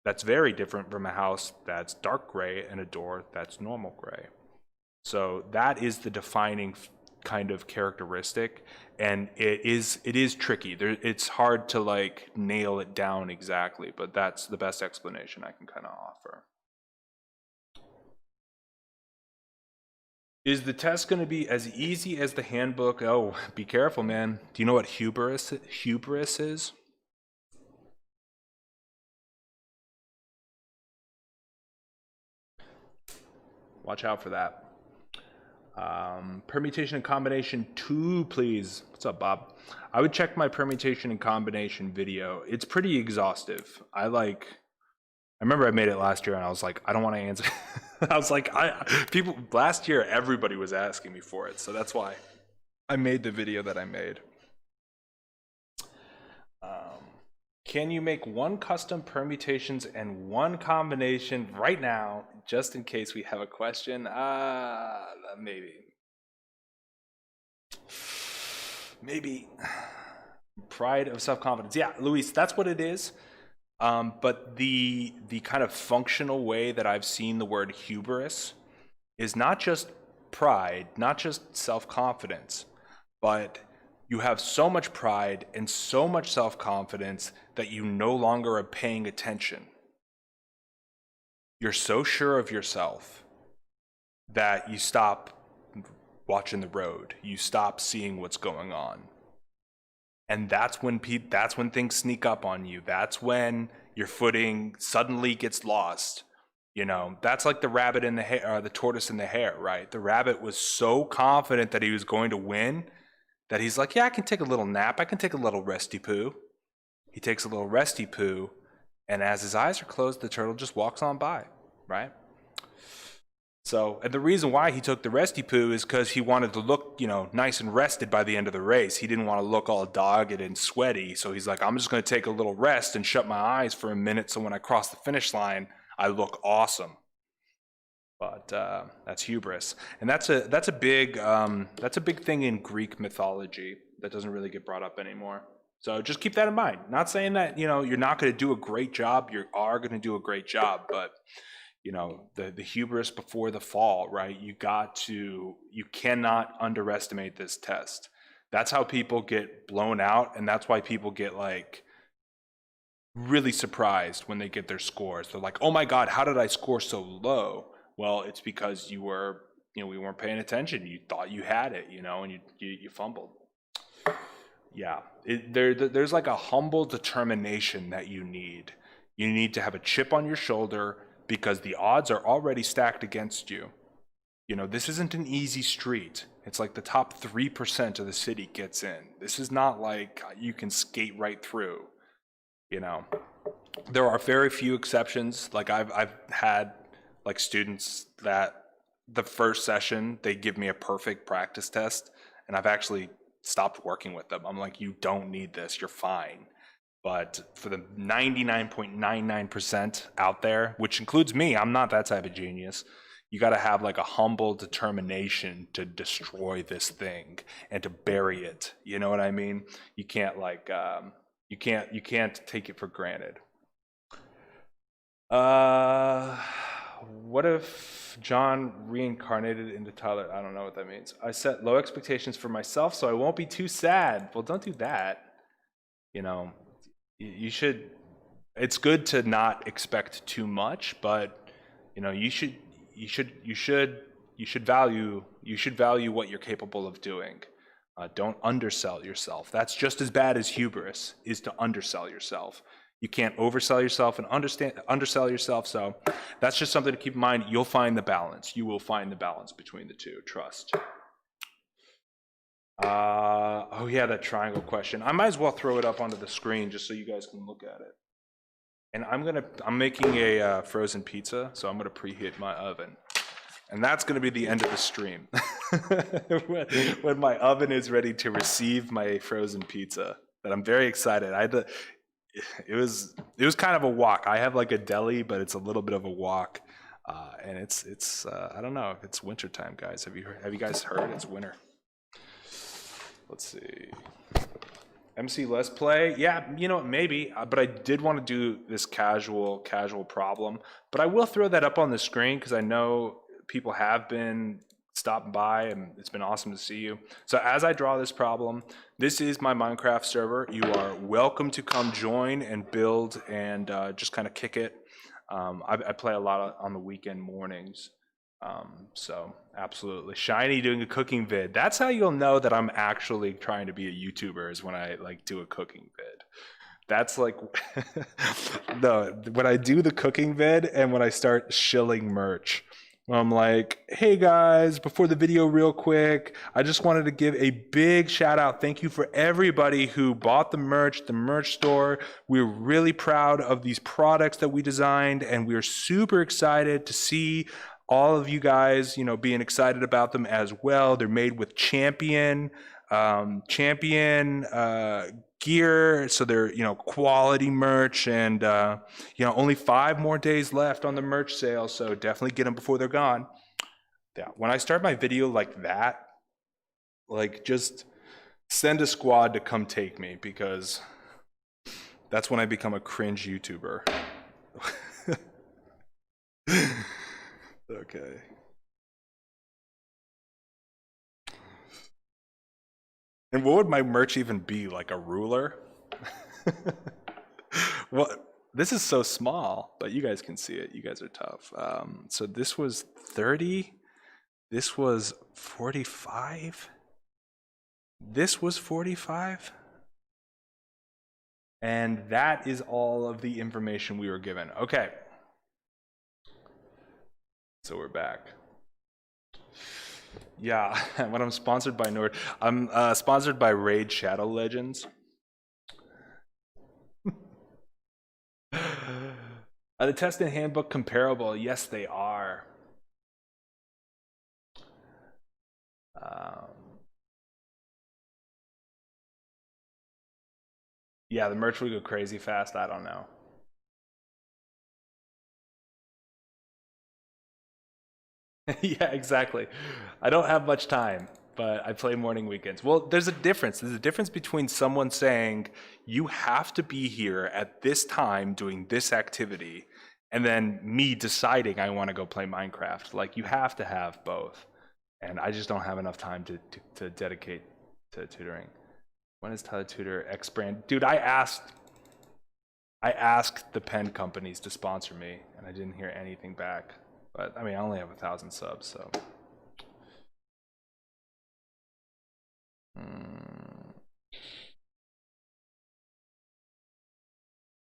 That's very different from a house that's dark gray and a door that's normal gray. So that is the defining kind of characteristic, and it is tricky. It's hard to like nail it down exactly, but that's the best explanation I can kind of offer. Is the test going to be as easy as the handbook? Oh, be careful, man. Do you know what hubris is? Watch out for that. Permutation and combination 2, please. What's up, Bob? I would check my permutation and combination video. It's pretty exhaustive. I remember I made it last year, and I was like, I don't want to answer. I was like, people last year, everybody was asking me for it, so that's why I made the video that I made. Can you make 1 custom permutations and 1 combination right now, just in case we have a question? Maybe. Pride of self-confidence. Yeah, Luis, that's what it is. But the kind of functional way that I've seen the word hubris is not just pride, not just self-confidence, but you have so much pride and so much self-confidence that you no longer are paying attention. You're so sure of yourself that you stop watching the road. You stop seeing what's going on. And that's when things sneak up on you. That's when your footing suddenly gets lost. You know, that's like the rabbit in the hare, the tortoise and the hare, right? The rabbit was so confident that he was going to win that he's like, yeah, I can take a little nap. I can take a little resty poo. He takes a little resty poo, and as his eyes are closed, the turtle just walks on by, right? So, and the reason why he took the resty poo is because he wanted to look, nice and rested by the end of the race. He didn't want to look all dogged and sweaty. So he's like, I'm just going to take a little rest and shut my eyes for a minute, so when I cross the finish line, I look awesome. But that's hubris, and that's a big thing in Greek mythology that doesn't really get brought up anymore. So just keep that in mind. Not saying that you're not going to do a great job. You are going to do a great job, but the hubris before the fall, right? You cannot underestimate this test. That's how people get blown out, and that's why people get like really surprised when they get their scores. They're like, "Oh my God, how did I score so low?" Well, it's because we weren't paying attention. You thought you had it, and you fumbled. Yeah, there's like a humble determination that you need. You need to have a chip on your shoulder because the odds are already stacked against you. This isn't an easy street. It's like the top 3% of the city gets in. This is not like you can skate right through. There are very few exceptions. Like I've had like students that the first session, they give me a perfect practice test, and I've actually stopped working with them. I'm like, you don't need this, you're fine. But for the 99.99% out there, which includes me, I'm not that type of genius, You got to have like a humble determination to destroy this thing and to bury it. You know what I mean? You can't like you can't take it for granted. What if John reincarnated into Tyler? I don't know what that means. I set low expectations for myself so I won't be too sad. Well, don't do that. You know, you should, it's good to not expect too much, but you know, you should value what you're capable of doing. Don't undersell yourself. That's just as bad as hubris is to undersell yourself. You can't oversell yourself and undersell yourself. So that's just something to keep in mind. You'll find the balance. You will find the balance between the two. Trust. Oh yeah, that triangle question. I might as well throw it up onto the screen just so you guys can look at it. And I'm making a frozen pizza, so I'm gonna preheat my oven. And that's gonna be the end of the stream. when my oven is ready to receive my frozen pizza. But I'm very excited. It was kind of a walk. I have like a deli, but it's a little bit of a walk, and it's I don't know. It's winter time, guys. Have you guys heard? It's winter. Let's see. MC Let's Play. Yeah, you know, maybe. But I did want to do this casual problem. But I will throw that up on the screen because I know people have been stopping by, and it's been awesome to see you. So as I draw this problem, this is my Minecraft server. You are welcome to come join and build and just kind of kick it. I play a lot on the weekend mornings. So absolutely. Shiny doing a cooking vid. That's how you'll know that I'm actually trying to be a YouTuber, is when I like do a cooking vid. That's like, no, when I do the cooking vid and when I start shilling merch. I'm like, hey guys, before the video real quick, I just wanted to give a big shout out. Thank you for everybody who bought the merch store. We're really proud of these products that we designed, and we're super excited to see all of you guys, you know, being excited about them as well. They're made with champion gear, so they're, you know, quality merch, and you know, only 5 more days left on the merch sale, so definitely get them before they're gone. Yeah, when I start my video like that, like, just send a squad to come take me, because that's when I become a cringe YouTuber. Okay. And what would my merch even be? Like a ruler? Well, this is so small, but you guys can see it. You guys are tough. So this was 30. This was 45. This was 45. And that is all of the information we were given. Okay. So we're back. Yeah, when I'm sponsored by Nord, I'm sponsored by Raid Shadow Legends. Are the test and handbook comparable? Yes, they are. Yeah, the merch would go crazy fast. I don't know. Yeah, exactly. I don't have much time, but I play morning weekends. Well, there's a difference. There's a difference between someone saying you have to be here at this time doing this activity, and then me deciding I want to go play Minecraft. Like, you have to have both. And I just don't have enough time to dedicate to tutoring. When is Tyler Tutor X brand? Dude, I asked the pen companies to sponsor me, and I didn't hear anything back. But I mean, I only have 1,000 subs, so.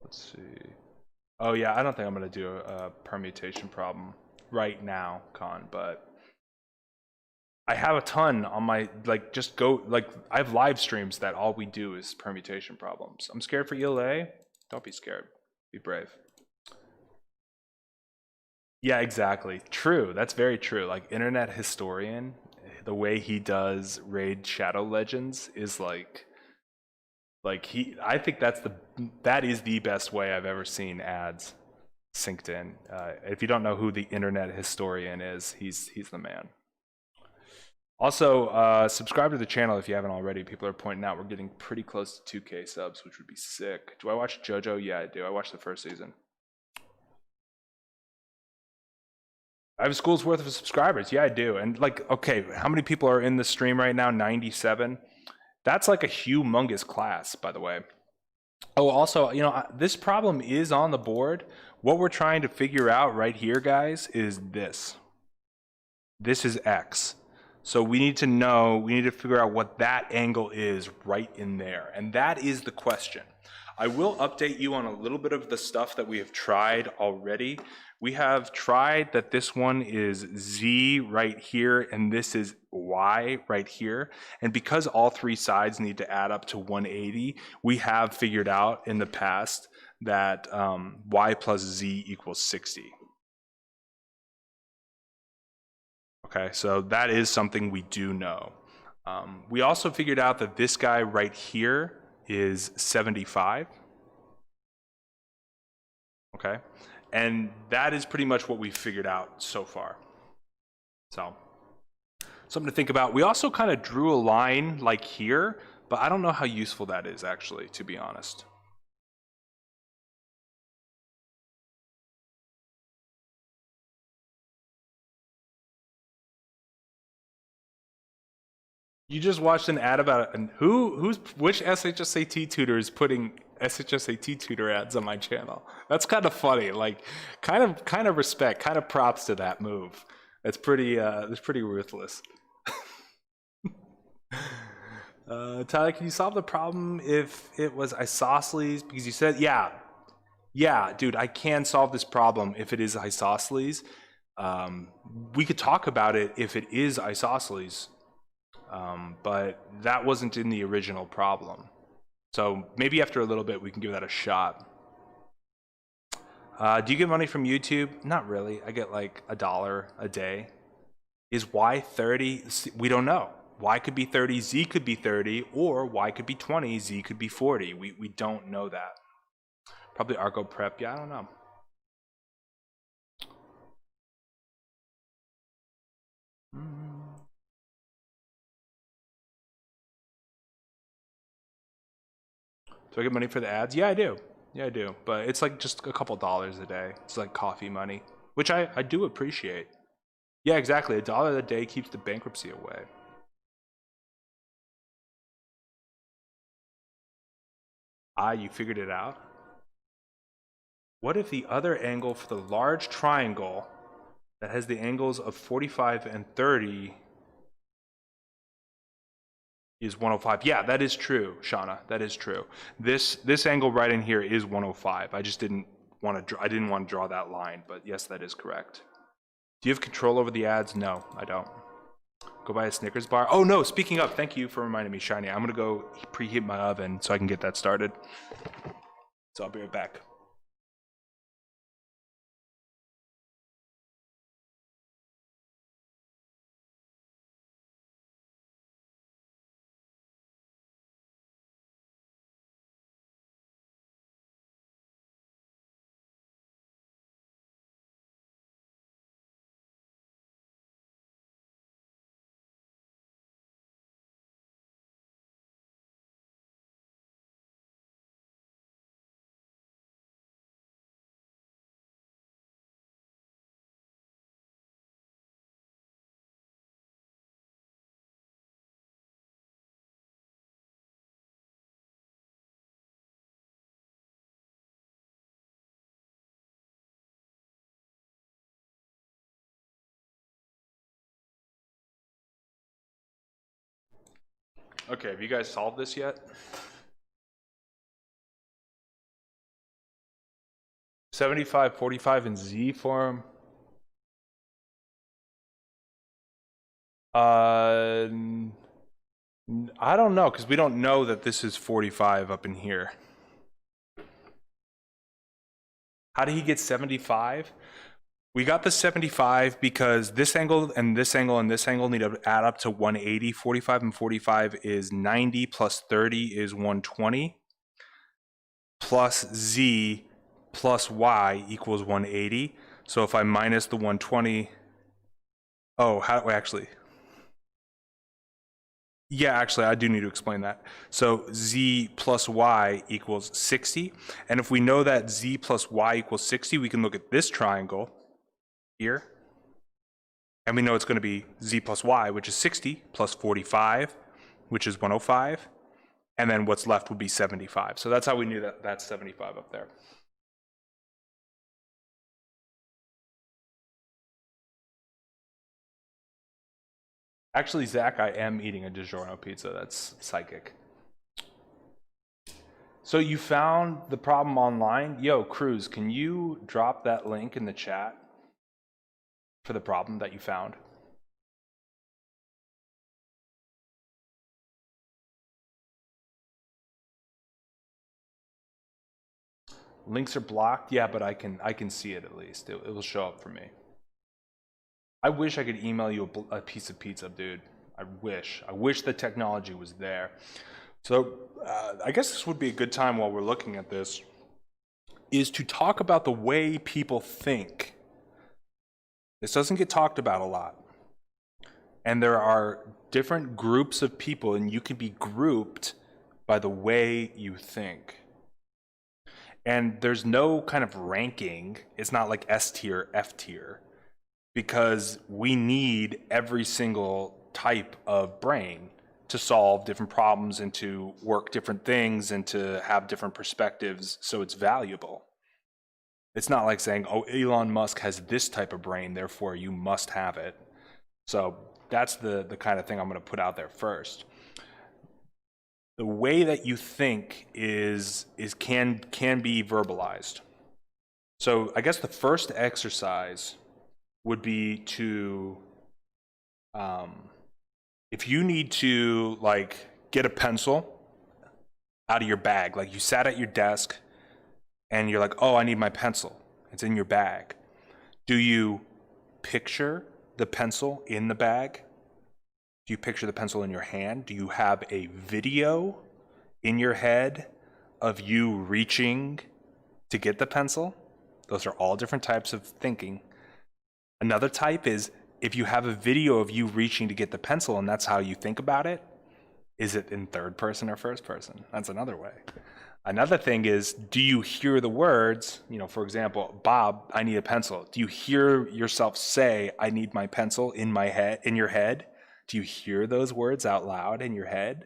Let's see. Oh yeah, I don't think I'm gonna do a permutation problem right now, Con, but I have a ton on my, like, just go, like, I have live streams that all we do is permutation problems. I'm scared for ELA. Don't be scared. Be brave. Yeah, exactly. True. That's very true. Like, Internet Historian, the way he does Raid Shadow Legends is like I think that is the best way I've ever seen ads. synced in. If you don't know who the internet historian is, he's the man. Also, subscribe to the channel if you haven't already. People are pointing out we're getting pretty close to 2K subs, which would be sick. Do I watch JoJo? Yeah, I do. I watched the first season. I have a school's worth of subscribers. Yeah, I do. And like, okay, how many people are in the stream right now? 97. That's like a humongous class, by the way. Oh, also, you know, this problem is on the board. What we're trying to figure out right here, guys, is this. This is X. So we need to know, we need to figure out what that angle is right in there. And that is the question. I will update you on a little bit of the stuff that we have tried already. We have tried that this one is Z right here, and this is Y right here. And because all three sides need to add up to 180, we have figured out in the past that Y plus Z equals 60. Okay, so that is something we do know. We also figured out that this guy right here is 75. Okay, and that is pretty much what we've figured out so far. So, something to think about. We also kind of drew a line like here, but I don't know how useful that is actually, to be honest. You just watched an ad about which SHSAT tutor is putting SHSAT tutor ads on my channel? That's kind of funny. Like, kind of respect, kind of props to that move. That's pretty ruthless. Tyler, can you solve the problem if it was isosceles? Because you said, yeah, dude, I can solve this problem if it is isosceles. We could talk about it if it is isosceles. But that wasn't in the original problem. So maybe after a little bit, we can give that a shot. Do you get money from YouTube? Not really. I get like $1 a day. Is Y 30? We don't know. Y could be 30, Z could be 30, or Y could be 20, Z could be 40. We don't know that. Probably Argo Prep. Yeah, I don't know. Do I get money for the ads? Yeah, I do. Yeah, I do. But it's like just a couple dollars a day. It's like coffee money, which I do appreciate. Yeah, exactly. $1 a day keeps the bankruptcy away. You figured it out? What if the other angle for the large triangle that has the angles of 45 and 30 is 105? Yeah, that is true, Shauna. That is true. This angle right in here is 105. I just didn't want to draw that line, but yes, that is correct. Do you have control over the ads? No, I don't. Go buy a Snickers bar. Oh no, speaking of, thank you for reminding me, Shiny. I'm gonna go preheat my oven so I can get that started. So I'll be right back. Okay, have you guys solved this yet? 75, 45 in Z form. I don't know, because we don't know that this is 45 up in here. How did he get 75? We got the 75 because this angle and this angle and this angle need to add up to 180. 45 and 45 is 90 plus 30 is 120 plus Z plus y equals 180. So if I minus the 120, oh, how, actually, yeah, actually, I do need to explain that. So z plus y equals 60. And if we know that z plus y equals 60, we can look at this triangle here. And we know it's going to be z plus y, which is 60, plus 45, which is 105. And then what's left would be 75. So that's how we knew that that's 75 up there. Actually, Zach, I am eating a DiGiorno pizza. That's psychic. So you found the problem online? Yo, Cruz, can you drop that link in the chat for the problem that you found? Links are blocked? Yeah, but I can see it at least. It will show up for me. I wish I could email you a piece of pizza, dude. I wish the technology was there. So I guess this would be a good time while we're looking at this, is to talk about the way people think. This doesn't get talked about a lot. And there are different groups of people, and you can be grouped by the way you think. And there's no kind of ranking. It's not like S tier, F tier, because we need every single type of brain to solve different problems and to work different things and to have different perspectives, so it's valuable. It's not like saying, oh, Elon Musk has this type of brain, therefore you must have it. So that's the kind of thing I'm going to put out there first. The way that you think can be verbalized. So I guess the first exercise would be to, if you need to like get a pencil out of your bag, like you sat at your desk and you're like, oh, I need my pencil. It's in your bag. Do you picture the pencil in the bag? Do you picture the pencil in your hand? Do you have a video in your head of you reaching to get the pencil? Those are all different types of thinking. Another type is if you have a video of you reaching to get the pencil and that's how you think about it, is it in third person or first person? That's another way. Another thing is, do you hear the words, for example, Bob, I need a pencil. Do you hear yourself say, I need my pencil in your head? Do you hear those words out loud in your head?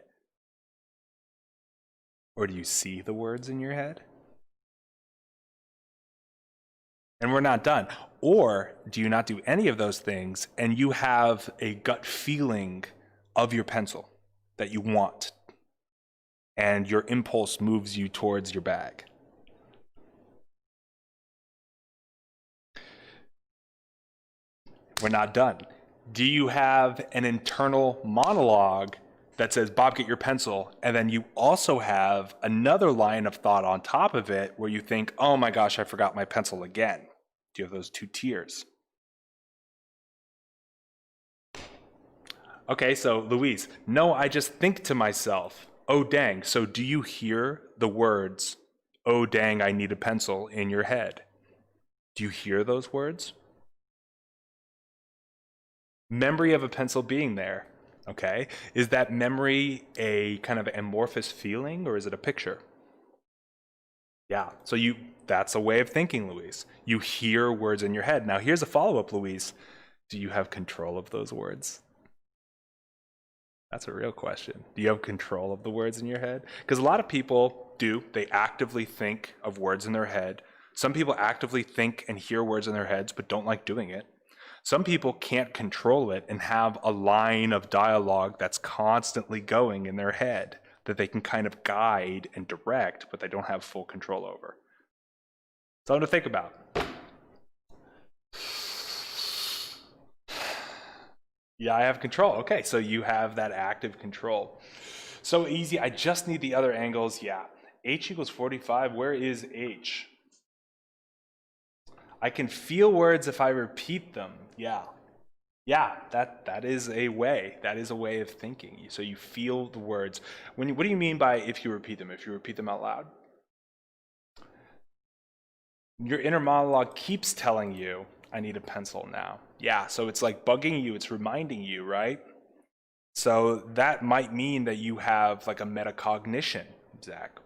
Or do you see the words in your head? And we're not done. Or do you not do any of those things and you have a gut feeling of your pencil that you want, and your impulse moves you towards your bag? We're not done. Do you have an internal monologue that says, Bob, get your pencil, and then you also have another line of thought on top of it where you think, oh my gosh, I forgot my pencil again? Do you have those two tiers? Okay, so Louise, no, I just think to myself, oh dang. So do you hear the words, oh dang, I need a pencil in your head? Do you hear those words? Memory of a pencil being there, okay? Is that memory a kind of amorphous feeling, or is it a picture? Yeah, so that's a way of thinking, Louise. You hear words in your head. Now here's a follow-up, Louise. Do you have control of those words? That's a real question. Do you have control of the words in your head? Because a lot of people do. They actively think of words in their head. Some people actively think and hear words in their heads but don't like doing it. Some people can't control it and have a line of dialogue that's constantly going in their head that they can kind of guide and direct, but they don't have full control over. Something to think about. Yeah, I have control. Okay, so you have that active control. So easy, I just need the other angles. Yeah, h equals 45, where is h? I can feel words if I repeat them. Yeah, that is a way. That is a way of thinking. So you feel the words. What do you mean by if you repeat them? If you repeat them out loud? Your inner monologue keeps telling you, I need a pencil now. Yeah, so it's like bugging you, it's reminding you, right? So that might mean that you have like a metacognition, Zach.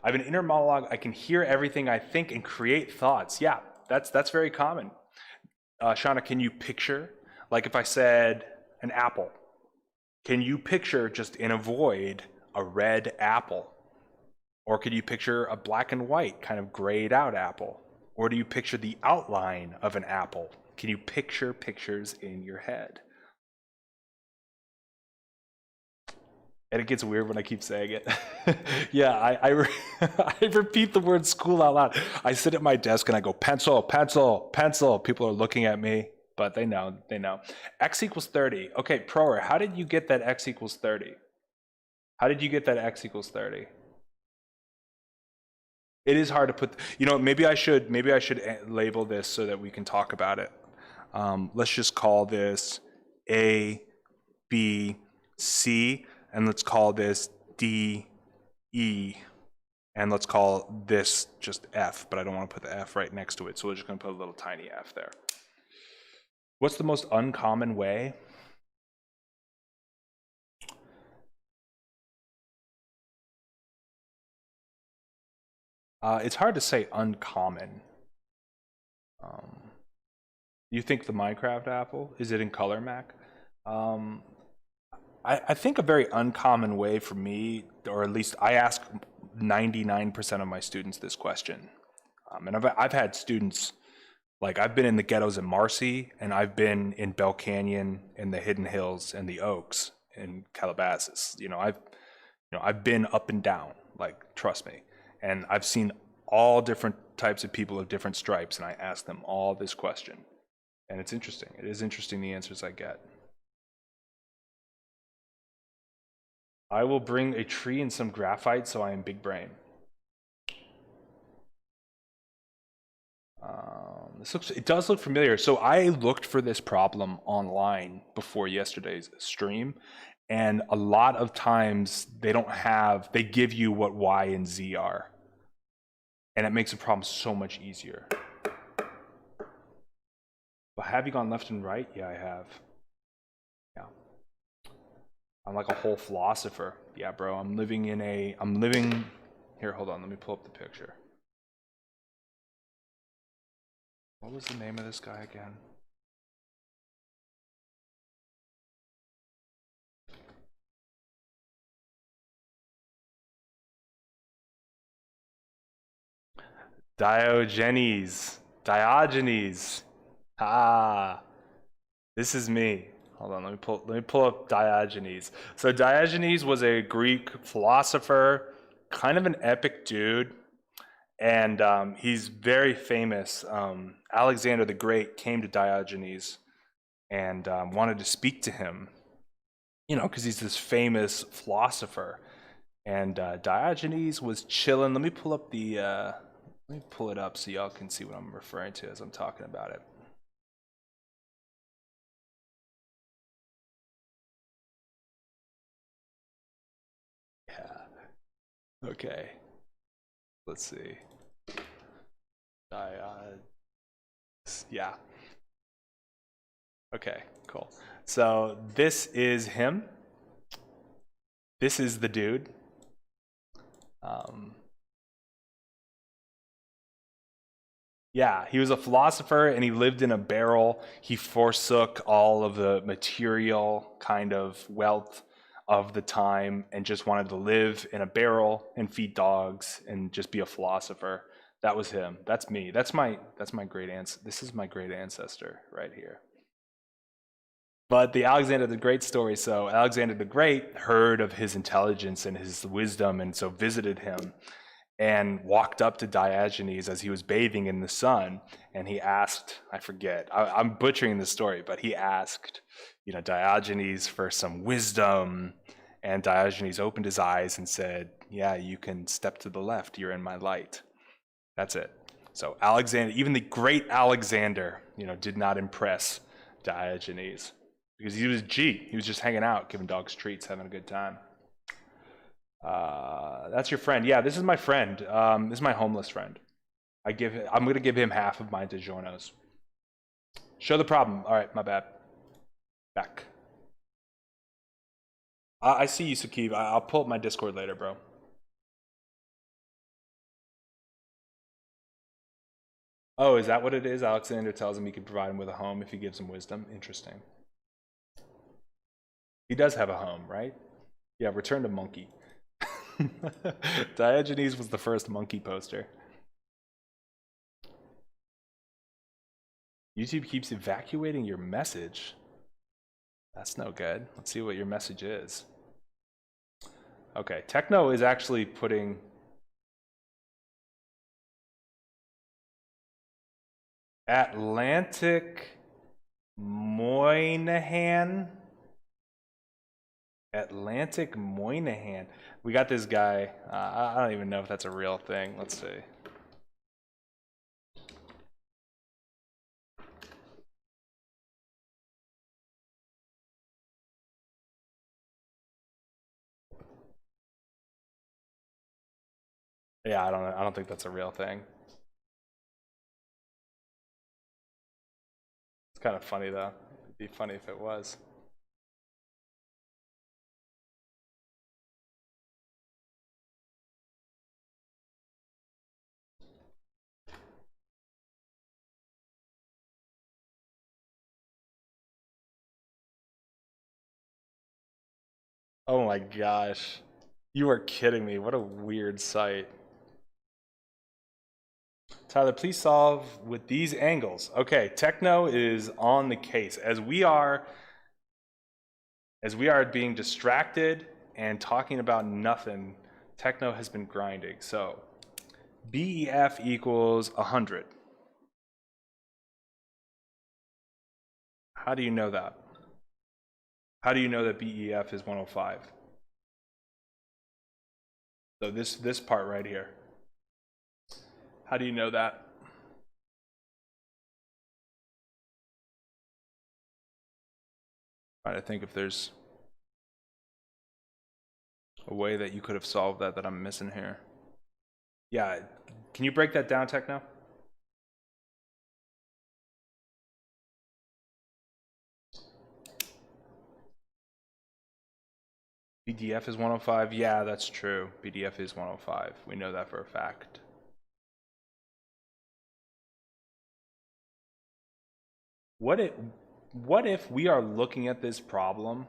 I have an inner monologue, I can hear everything I think and create thoughts. Yeah, that's very common. Shauna, can you picture, like if I said an apple, can you picture just in a void a red apple? Or could you picture a black and white kind of grayed out apple? Or do you picture the outline of an apple? Can you picture pictures in your head? And it gets weird when I keep saying it. Yeah, I repeat the word school out loud. I sit at my desk and I go, pencil, pencil, pencil. People are looking at me, but they know, they know. X equals 30. Okay, Proer, how did you get that X equals 30? How did you get that X equals 30? It is hard to put, you know, maybe I should label this so that we can talk about it. Let's just call this A, B, C, and let's call this D, E, and let's call this just F, but I don't want to put the F right next to it, so we're just going to put a little tiny F there. What's the most uncommon way? It's hard to say uncommon. You think the Minecraft apple? Is it in color, Mac? I think a very uncommon way for me, or at least I ask 99% of my students this question. And I've had students, like I've been in the ghettos in Marcy, and I've been in Bell Canyon, in the Hidden Hills, and the Oaks, in Calabasas. I've been up and down, like, trust me. And I've seen all different types of people of different stripes, and I ask them all this question. And it's interesting. It is interesting, the answers I get. I will bring a tree and some graphite, so I am big brain. It does look familiar. So I looked for this problem online before yesterday's stream, and a lot of times they give you what Y and Z are. And it makes the problem so much easier. But have you gone left and right? Yeah, I have. Yeah. I'm like a whole philosopher. Yeah, bro, I'm living, here, hold on, let me pull up the picture. What was the name of this guy again? Diogenes. This is me. Hold on, let me pull up Diogenes. So Diogenes was a Greek philosopher, kind of an epic dude, and he's very famous. Alexander the Great came to Diogenes and wanted to speak to him, because he's this famous philosopher. And Diogenes was chilling. Let me pull it up so y'all can see what I'm referring to as I'm talking about it. Yeah. Okay. Let's see. Yeah. Okay, cool. So this is him. This is the dude. Yeah, he was a philosopher and he lived in a barrel. He forsook all of the material kind of wealth of the time and just wanted to live in a barrel and feed dogs and just be a philosopher. That was him. That's me. That's my great ancestor. This is my great ancestor right here. But the Alexander the Great story, so Alexander the Great heard of his intelligence and his wisdom and so visited him and walked up to Diogenes as he was bathing in the sun, and he asked, I forget, I'm butchering the story, but he asked, Diogenes for some wisdom, and Diogenes opened his eyes and said, yeah, you can step to the left, you're in my light. That's it. So Alexander, even the great Alexander, did not impress Diogenes, because he was he was just hanging out, giving dogs treats, having a good time. That's your friend. Yeah, this is my friend. This is my homeless friend. I'm gonna give him half of mine to Jorno's. Show the problem. All right, my bad. Back. I see you, Sakib. I'll pull up my Discord later, bro. Oh, is that what it is? Alexander tells him he can provide him with a home if he gives him wisdom. Interesting. He does have a home, right? Yeah, return to monkey. Diogenes was the first monkey poster. YouTube keeps evacuating your message. That's no good. Let's see what your message is. Okay, Techno is actually putting Atlantic Moynihan. Atlantic Moynihan. We got this guy. I don't even know if that's a real thing. Let's see. Yeah, I don't think that's a real thing. It's kind of funny though. It'd be funny if it was. Oh my gosh. You are kidding me. What a weird site. Tyler, please solve with these angles. Okay, Techno is on the case. As we are being distracted and talking about nothing, Techno has been grinding. So BEF equals 100. How do you know that? How do you know that BEF is 105? So this part right here. How do you know that? Trying to think if there's a way that you could have solved that I'm missing here. Yeah, can you break that down, Techno? BDF is 105. Yeah, that's true. BDF is 105. We know that for a fact. What if we are looking at this problem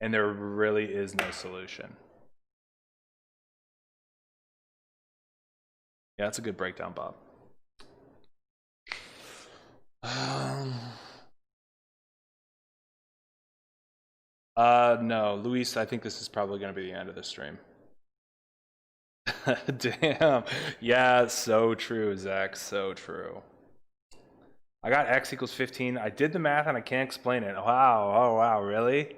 and there really is no solution? Yeah, that's a good breakdown, Bob. No, Luis, I think this is probably going to be the end of the stream. Damn. Yeah, so true, Zach. So true. I got x equals 15. I did the math and I can't explain it. Wow. Oh, wow. Really?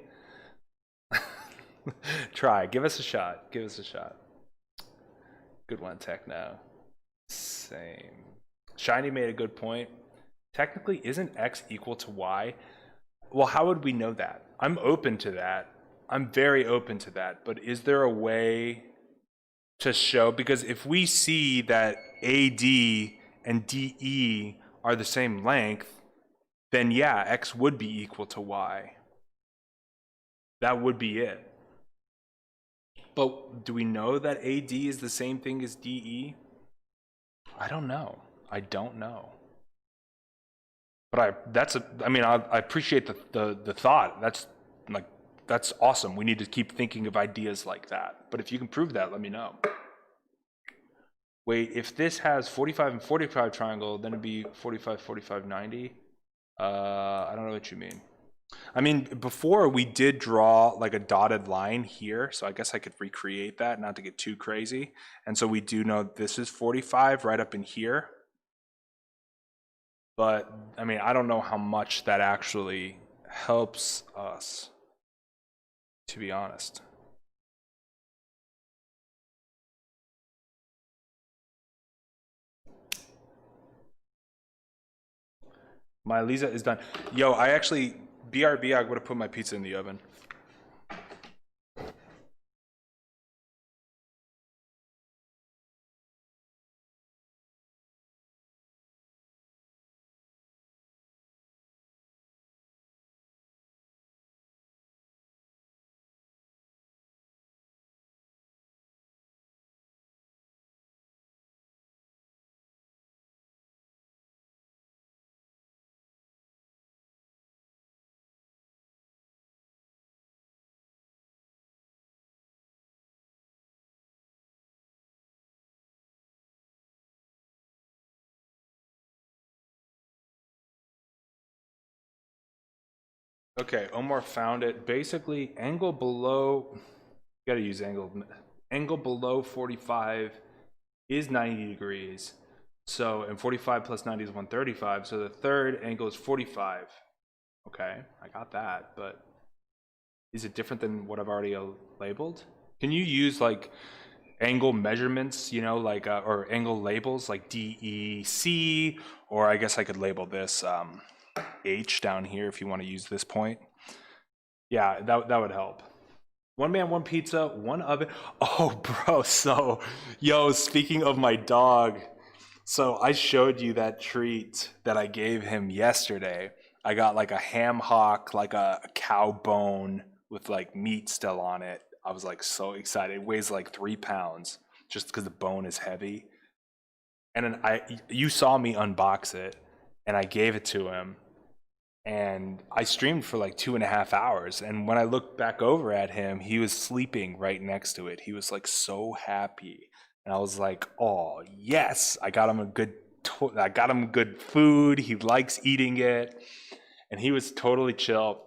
Try. Give us a shot. Give us a shot. Good one, Techno. Same. Shiny made a good point. Technically, isn't x equal to y? Well, how would we know that? I'm open to that. I'm very open to that. But is there a way to show? Because if we see that AD and DE are the same length, then yeah, x would be equal to y. That would be it. But do we know that AD is the same thing as DE? I don't know. I don't know. But I appreciate the thought. That's awesome. We need to keep thinking of ideas like that. But if you can prove that, let me know. Wait, if this has 45 and 45 triangle, then it'd be 45, 45, 90. I don't know what you mean. I mean, before we did draw like a dotted line here, so I guess I could recreate that, not to get too crazy. And so we do know this is 45 right up in here. But I mean, I don't know how much that actually helps us, to be honest. My Lisa is done. Yo, I actually, BRB, I would have put my pizza in the oven. Okay, Omar found it. Basically, angle below, you gotta use angle below 45 is 90 degrees. So, and 45 plus 90 is 135. So the third angle is 45. Okay, I got that, but is it different than what I've already labeled? Can you use like angle measurements, you know, like, or angle labels like DEC, or I guess I could label this H down here if you want to use this point. Yeah, that would help. One man, one pizza, one oven. Oh, bro, so, yo, speaking of my dog, so I showed you that treat that I gave him yesterday. I got like a ham hock, like a cow bone with like meat still on it. I was like so excited. It weighs like 3 pounds just because the bone is heavy. And then you saw me unbox it and I gave it to him. And I streamed for like 2.5 hours. And when I looked back over at him, he was sleeping right next to it. He was like so happy. And I was like, oh, yes, I got him good food. He likes eating it. And he was totally chill.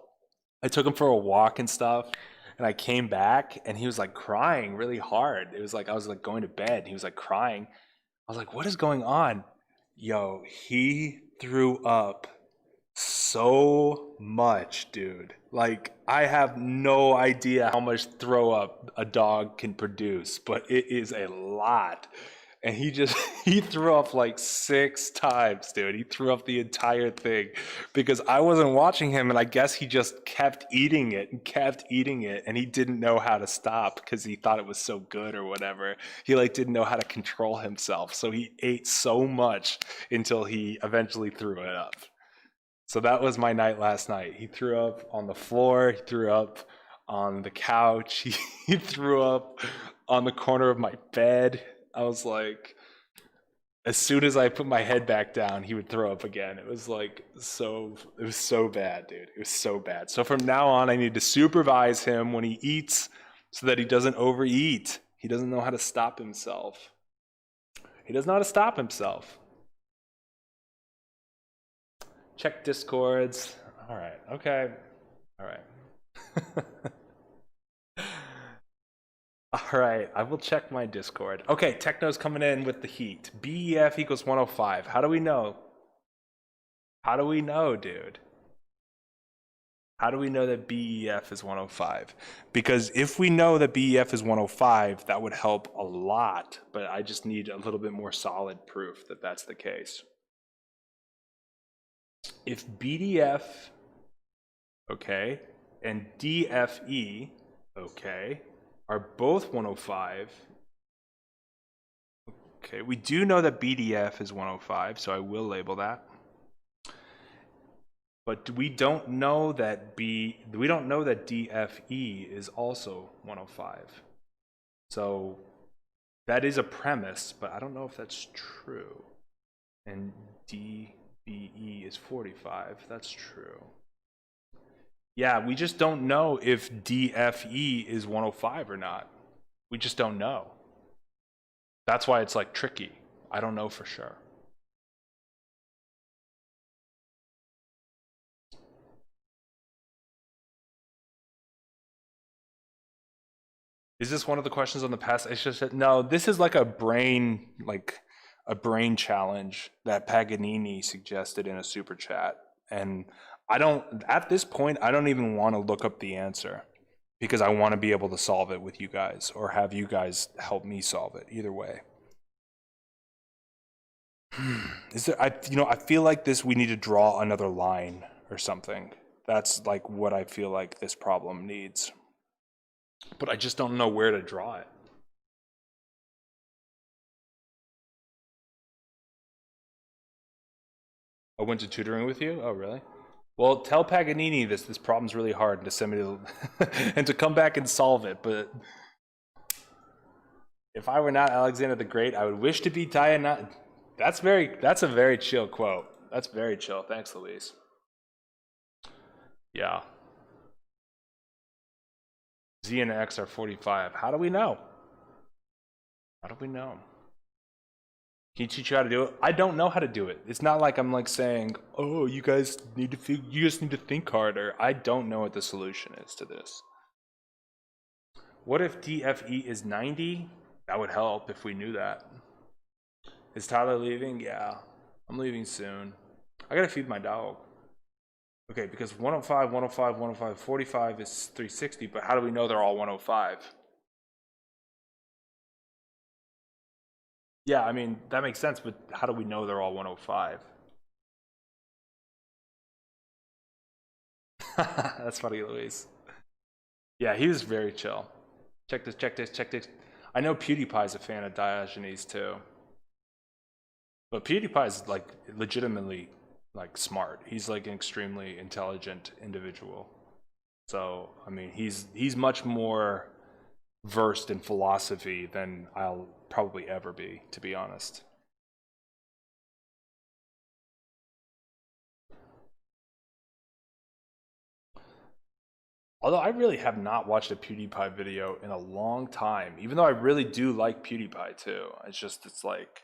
I took him for a walk and stuff. And I came back and he was like crying really hard. It was like I was like going to bed. He was like crying. I was like, what is going on? Yo, he threw up so much, dude. Like, I have no idea how much throw up a dog can produce, but it is a lot. And he threw up like 6 times, dude. He threw up the entire thing because I wasn't watching him, and I guess he just kept eating it and kept eating it, and he didn't know how to stop because he thought it was so good or whatever. He like didn't know how to control himself, so he ate so much until he eventually threw it up. So that was my night last night. He threw up on the floor. He threw up on the couch. He threw up on the corner of my bed. I was like, as soon as I put my head back down, he would throw up again. It was so bad, dude. It was so bad. So from now on, I need to supervise him when he eats so that he doesn't overeat. He doesn't know how to stop himself. He doesn't know how to stop himself. Check Discords. All right. Okay. All right. All right. I will check my Discord. Okay. Techno's coming in with the heat. BEF equals 105. How do we know? How do we know, dude? How do we know that BEF is 105? Because if we know that BEF is 105, that would help a lot. But I just need a little bit more solid proof that that's the case. If BDF, okay, and DFE, okay, are both 105, okay, we do know that BDF is 105, so I will label that. But we don't know that DFE is also 105. So that is a premise, but I don't know if that's true. And DBE is 45. That's true. Yeah, we just don't know if DFE is 105 or not. We just don't know. That's why it's like tricky. I don't know for sure. Is this one of the questions on the past? It's just no, this is like a brain challenge that Paganini suggested in a super chat. And at this point, I don't even want to look up the answer because I want to be able to solve it with you guys or have you guys help me solve it. Either way. I feel like we need to draw another line or something. That's like what I feel like this problem needs. But I just don't know where to draw it. I went to tutoring with you? Oh, really? Well, tell Paganini this problem's really hard to send me to and to come back and solve it. But if I were not Alexander the Great, I would wish to be Diana. That's a very chill quote. That's very chill. Thanks, Louise. Yeah. Z and X are 45. How do we know? How do we know? Can you teach you how to do it? I don't know how to do it. It's not like I'm like saying, oh, you guys need to you just need to think harder. I don't know what the solution is to this. What if DFE is 90? That would help if we knew that. Is Tyler leaving? Yeah, I'm leaving soon. I gotta feed my dog. Okay, because 105, 105, 105, 45 is 360, but how do we know they're all 105? Yeah, I mean, that makes sense, but how do we know they're all 105? That's funny, Luis. Yeah, he was very chill. Check this, check this, check this. I know PewDiePie's a fan of Diogenes too. But PewDiePie is like legitimately like smart. He's like an extremely intelligent individual. So, I mean, he's much more versed in philosophy than I'll probably ever be, to be honest. Although I really have not watched a PewDiePie video in a long time, even though I really do like PewDiePie too. It's like,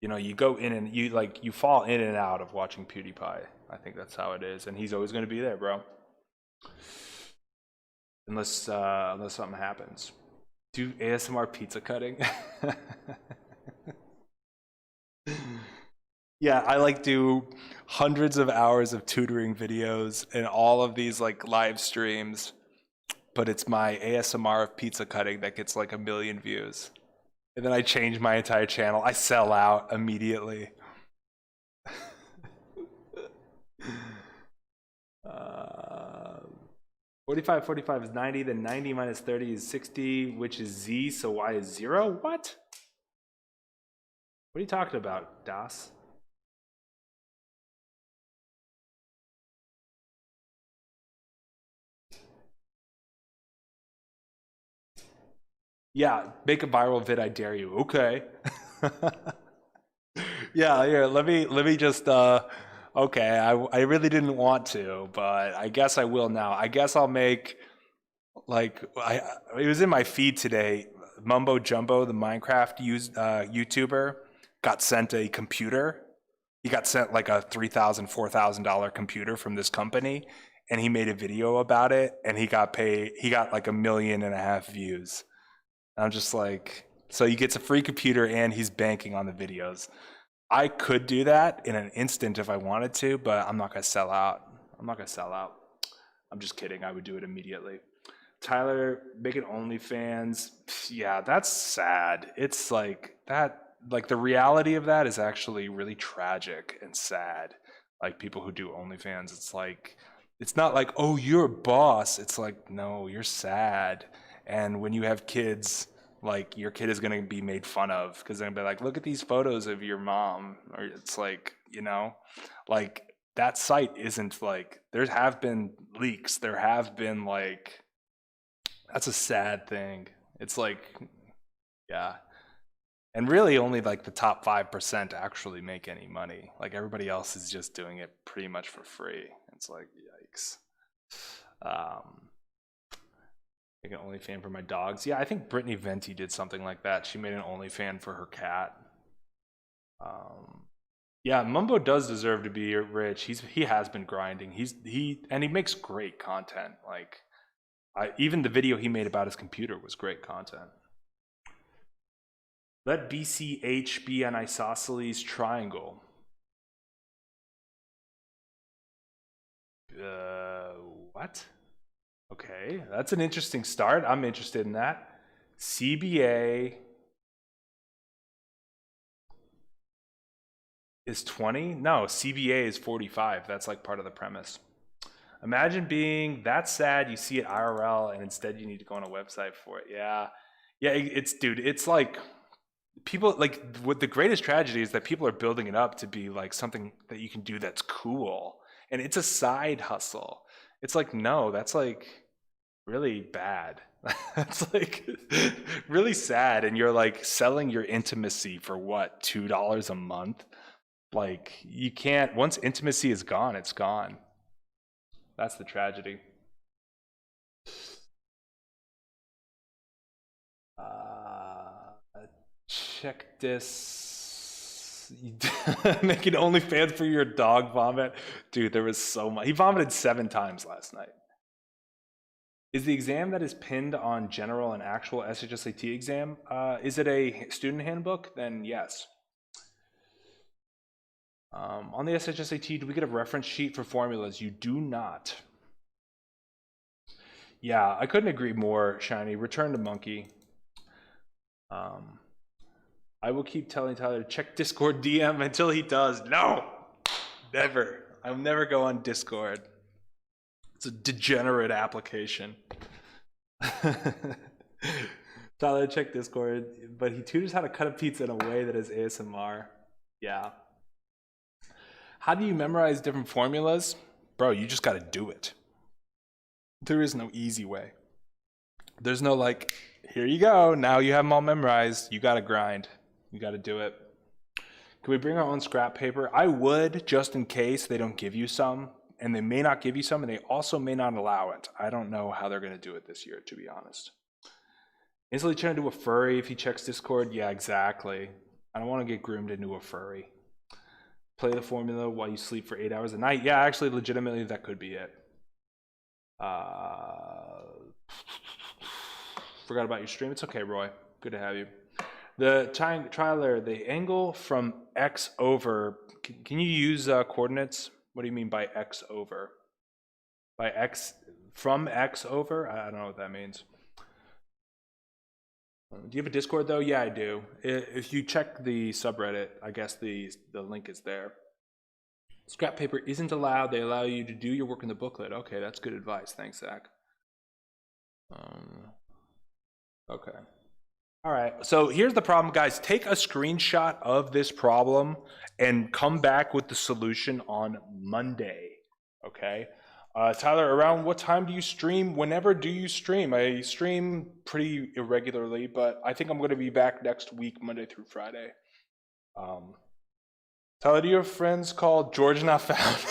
you know, you go in and you fall in and out of watching PewDiePie. I think that's how it is, and he's always going to be there, bro. Unless something happens. Do ASMR pizza cutting. Yeah, I like do hundreds of hours of tutoring videos and all of these like live streams, but it's my ASMR of pizza cutting that gets like 1 million views. And then I change my entire channel. I sell out immediately. 45 is 90, then 90 minus 30 is 60, which is z, so y is 0? What? What are you talking about, Das? Yeah, make a viral vid, I dare you. Okay. Yeah, here, let me just okay, I really didn't want to, but I guess I will now. I guess I'll make like it was in my feed today. Mumbo Jumbo, the Minecraft YouTuber, got sent a computer. He got sent like a $3,000, $4,000 computer from this company, and he made a video about it, and he got paid. He got like 1.5 million views. I'm just like, so he gets a free computer and he's banking on the videos. I could do that in an instant if I wanted to, but I'm not gonna sell out. I'm not gonna sell out. I'm just kidding. I would do it immediately. Tyler making OnlyFans. Yeah, that's sad. It's like that. Like the reality of that is actually really tragic and sad. Like people who do OnlyFans, it's like, it's not like, oh, you're a boss. It's like, no, you're sad. And when you have kids, like your kid is going to be made fun of because they're going to be like, look at these photos of your mom. Or it's like, you know, like that site isn't like, there have been leaks. There have been like, that's a sad thing. It's like, yeah. And really only like the top 5% actually make any money. Like everybody else is just doing it pretty much for free. It's like, yikes. Make an OnlyFan for my dogs. Yeah, I think Brittany Venti did something like that. She made an OnlyFan for her cat. Yeah, Mumbo does deserve to be rich. He has been grinding. He makes great content. Like even the video he made about his computer was great content. Let BCH be an isosceles triangle. What? Okay, that's an interesting start. I'm interested in that. CBA is 20? No, CBA is 45. That's like part of the premise. Imagine being that sad you see it IRL and instead you need to go on a website for it. Yeah. Yeah, dude, it's like people like what the greatest tragedy is that people are building it up to be like something that you can do that's cool. And it's a side hustle. It's like, no, that's like really bad. It's like really sad. And you're like selling your intimacy for what, $2 a month? Like you can't, once intimacy is gone, it's gone. That's the tragedy. Check this. Making OnlyFans for your dog vomit. Dude, there was so much. He vomited 7 times last night. Is the exam that is pinned on general and actual SHSAT exam, is it a student handbook? Then yes. On the SHSAT, do we get a reference sheet for formulas? You do not. Yeah, I couldn't agree more, Shiny. Return to monkey. I will keep telling Tyler to check Discord DM until he does. No, never. I'll never go on Discord. It's a degenerate application. Tyler, check Discord, but he tutors how to cut a pizza in a way that is ASMR. Yeah. How do you memorize different formulas? Bro, you just got to do it. There is no easy way. There's no like, here you go, now you have them all memorized. You got to grind. You got to do it. Can we bring our own scrap paper? I would, just in case they don't give you some, and they may not give you some, and they also may not allow it. I don't know how they're going to do it this year, to be honest. Instantly trying to do a furry if he checks Discord? Yeah, exactly. I don't want to get groomed into a furry. Play the formula while you sleep for 8 hours a night. Yeah, actually, legitimately, that could be it. Forgot about your stream. It's okay, Roy. Good to have you. The trialer, the angle from x over, can you use coordinates? What do you mean by x over? By x, from x over? I don't know what that means. Do you have a Discord though? Yeah, I do. If you check the subreddit, I guess the link is there. Scrap paper isn't allowed. They allow you to do your work in the booklet. Okay, that's good advice. Thanks, Zach. Okay. All right, so here's the problem, guys. Take a screenshot of this problem and come back with the solution on Monday, okay? Tyler, around what time do you stream? Whenever do you stream? I stream pretty irregularly, but I think I'm going to be back next week, Monday through Friday. Tyler, do you have friends called George Not Found?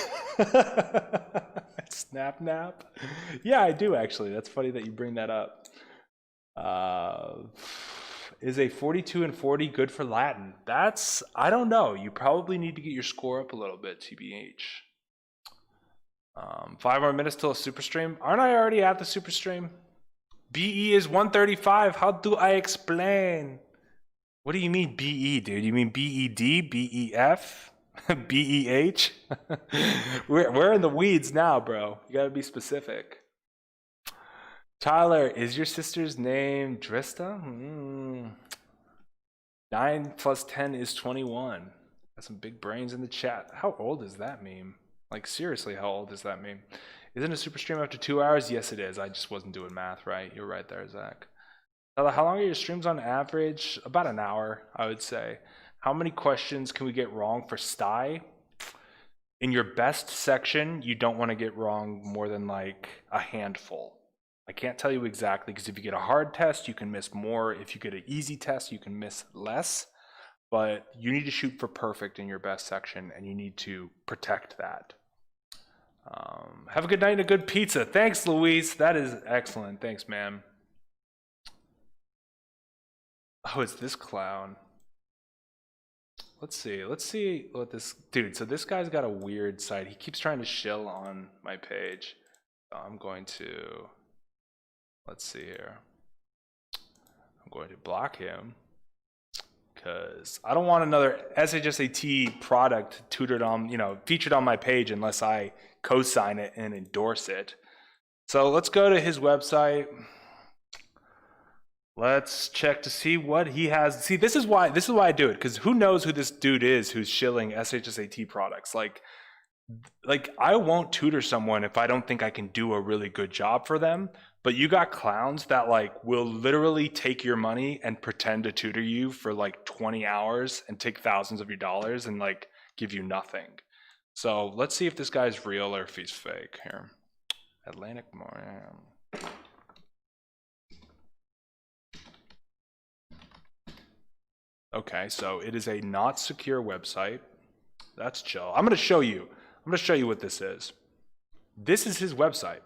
Snap Nap? Yeah, I do, actually. That's funny that you bring that up. Is a 42 and 40 good for Latin? That's, I don't know. You probably need to get your score up a little bit, TBH. 5 more minutes till a super stream. Aren't I already at the super stream? BE is 135. How do I explain? What do you mean BE, dude? You mean BED, BEF, BEH? We're in the weeds now, bro. You gotta be specific. Tyler, is your sister's name Drista? 9 plus 10 is 21. Got some big brains in the chat. How old is that meme? Like, seriously, how old is that meme? Isn't a super stream after 2 hours? Yes, it is. I just wasn't doing math right. You're right there, Zach. Tyler, how long are your streams on average? About an hour, I would say. How many questions can we get wrong for STI? In your best section, you don't want to get wrong more than like a handful. I can't tell you exactly, because if you get a hard test, you can miss more. If you get an easy test, you can miss less. But you need to shoot for perfect in your best section, and you need to protect that. Have a good night and a good pizza. Thanks, Louise. That is excellent. Thanks, ma'am. Oh, it's this clown. Let's see what this dude. So this guy's got a weird site. He keeps trying to shill on my page. So I'm going to, let's see here. I'm going to block him because I don't want another SHSAT product tutored on, featured on my page unless I co-sign it and endorse it. So let's go to his website. Let's check to see what he has. See, this is why I do it, because who knows who this dude is who's shilling SHSAT products. Like I won't tutor someone if I don't think I can do a really good job for them. But you got clowns that will literally take your money and pretend to tutor you for 20 hours and take thousands of your dollars and give you nothing. So let's see if this guy's real or if he's fake here. Atlantic Morning. Okay, so it is a not secure website. That's chill. I'm gonna show you what this is. This is his website.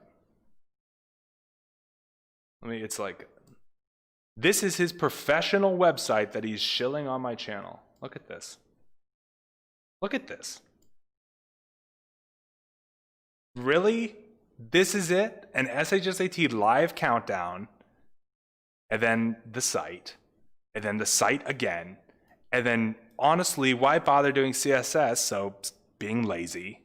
This is his professional website that he's shilling on my channel. Look at this. Look at this. Really? This is it? An SHSAT live countdown, and then the site, and then the site again, and then honestly, why bother doing CSS? So being lazy.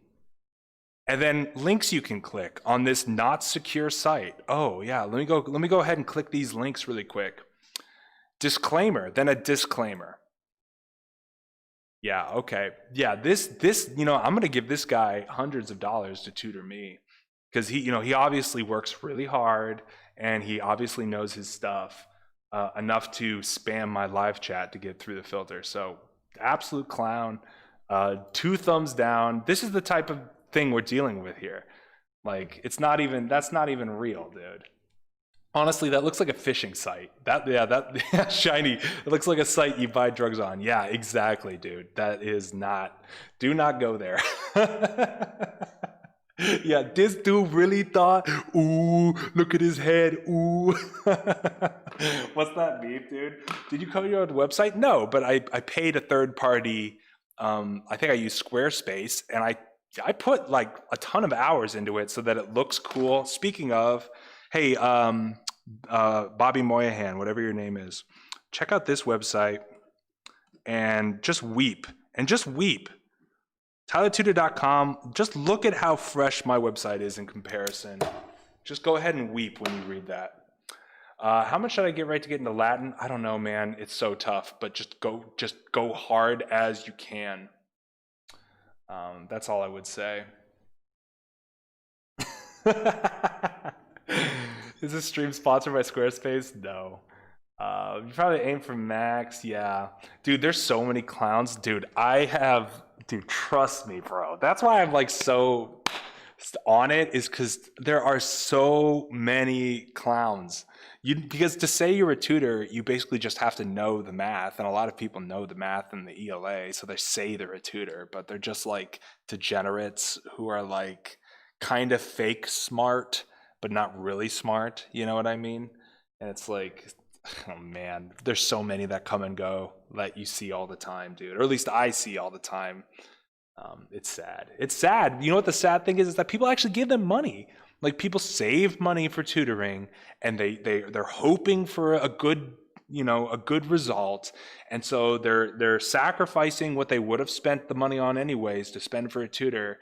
And then links you can click on this not secure site. Oh yeah, let me go ahead and click these links really quick. Disclaimer, then a disclaimer. Yeah, okay. Yeah, this, I'm gonna give this guy hundreds of dollars to tutor me, because he obviously works really hard and he obviously knows his stuff enough to spam my live chat to get through the filter. So absolute clown, 2 thumbs down. This is the type of thing we're dealing with here. Like, that's not even real, dude. Honestly, that looks like a phishing site. That shiny. It looks like a site you buy drugs on. Yeah, exactly, dude. That is not. Do not go there. Yeah, this dude really thought, ooh, look at his head, ooh. What's that beef, dude? Did you come to your website? No, but I paid a third party. I think I used Squarespace, and I put like a ton of hours into it so that it looks cool. Speaking of, hey, Bobby Moynihan, whatever your name is, check out this website and just weep. TylerTutor.com, just look at how fresh my website is in comparison. Just go ahead and weep when you read that. How much should I get right to get into Latin? I don't know, man. It's so tough, but just go hard as you can. That's all I would say. Is this stream sponsored by Squarespace? No. You probably aim for max. Yeah. Dude, there's so many clowns. Dude, trust me, bro. That's why I'm like so on it, is because there are so many clowns. Because to say you're a tutor, you basically just have to know the math, and a lot of people know the math in the ELA, so they say they're a tutor, but they're just like degenerates who are like kind of fake smart, but not really smart, you know what I mean? And it's like, oh man, there's so many that come and go that you see all the time, dude, or at least I see all the time. It's sad. It's sad. You know what the sad thing is that people actually give them money. Like, people save money for tutoring, and they're hoping for a good result, and so they're sacrificing what they would have spent the money on anyways to spend for a tutor.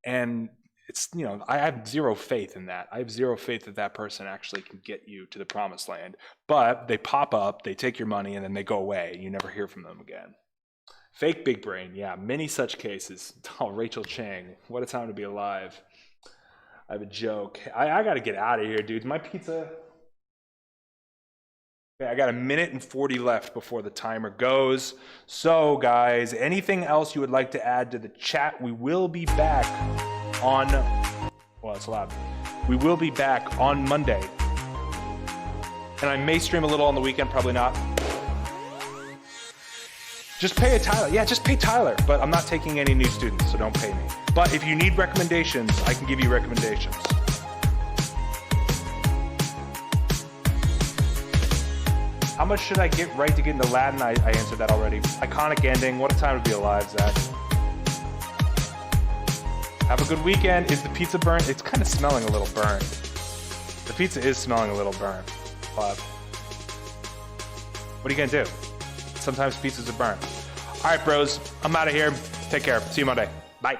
And it's, I have zero faith in that. I have zero faith that that person actually can get you to the promised land. But they pop up, they take your money, and then they go away. You never hear from them again. Fake big brain, yeah, many such cases. Oh, Rachel Chang, what a time to be alive. I have a joke. I got to get out of here, dude. My pizza. Okay, I got 1 minute and 40 left before the timer goes. So, guys, anything else you would like to add to the chat? We will be back on. Well, it's loud. We will be back on Monday, and I may stream a little on the weekend. Probably not. Just pay Tyler. Yeah, just pay Tyler. But I'm not taking any new students, so don't pay me. But if you need recommendations, I can give you recommendations. How much should I get right to get into Latin? I answered that already. Iconic ending. What a time to be alive, Zach. Have a good weekend. Is the pizza burnt? It's kind of smelling a little burnt. The pizza is smelling a little burnt. But what are you going to do? Sometimes pizzas are burnt. All right, bros. I'm out of here. Take care. See you Monday. Bye.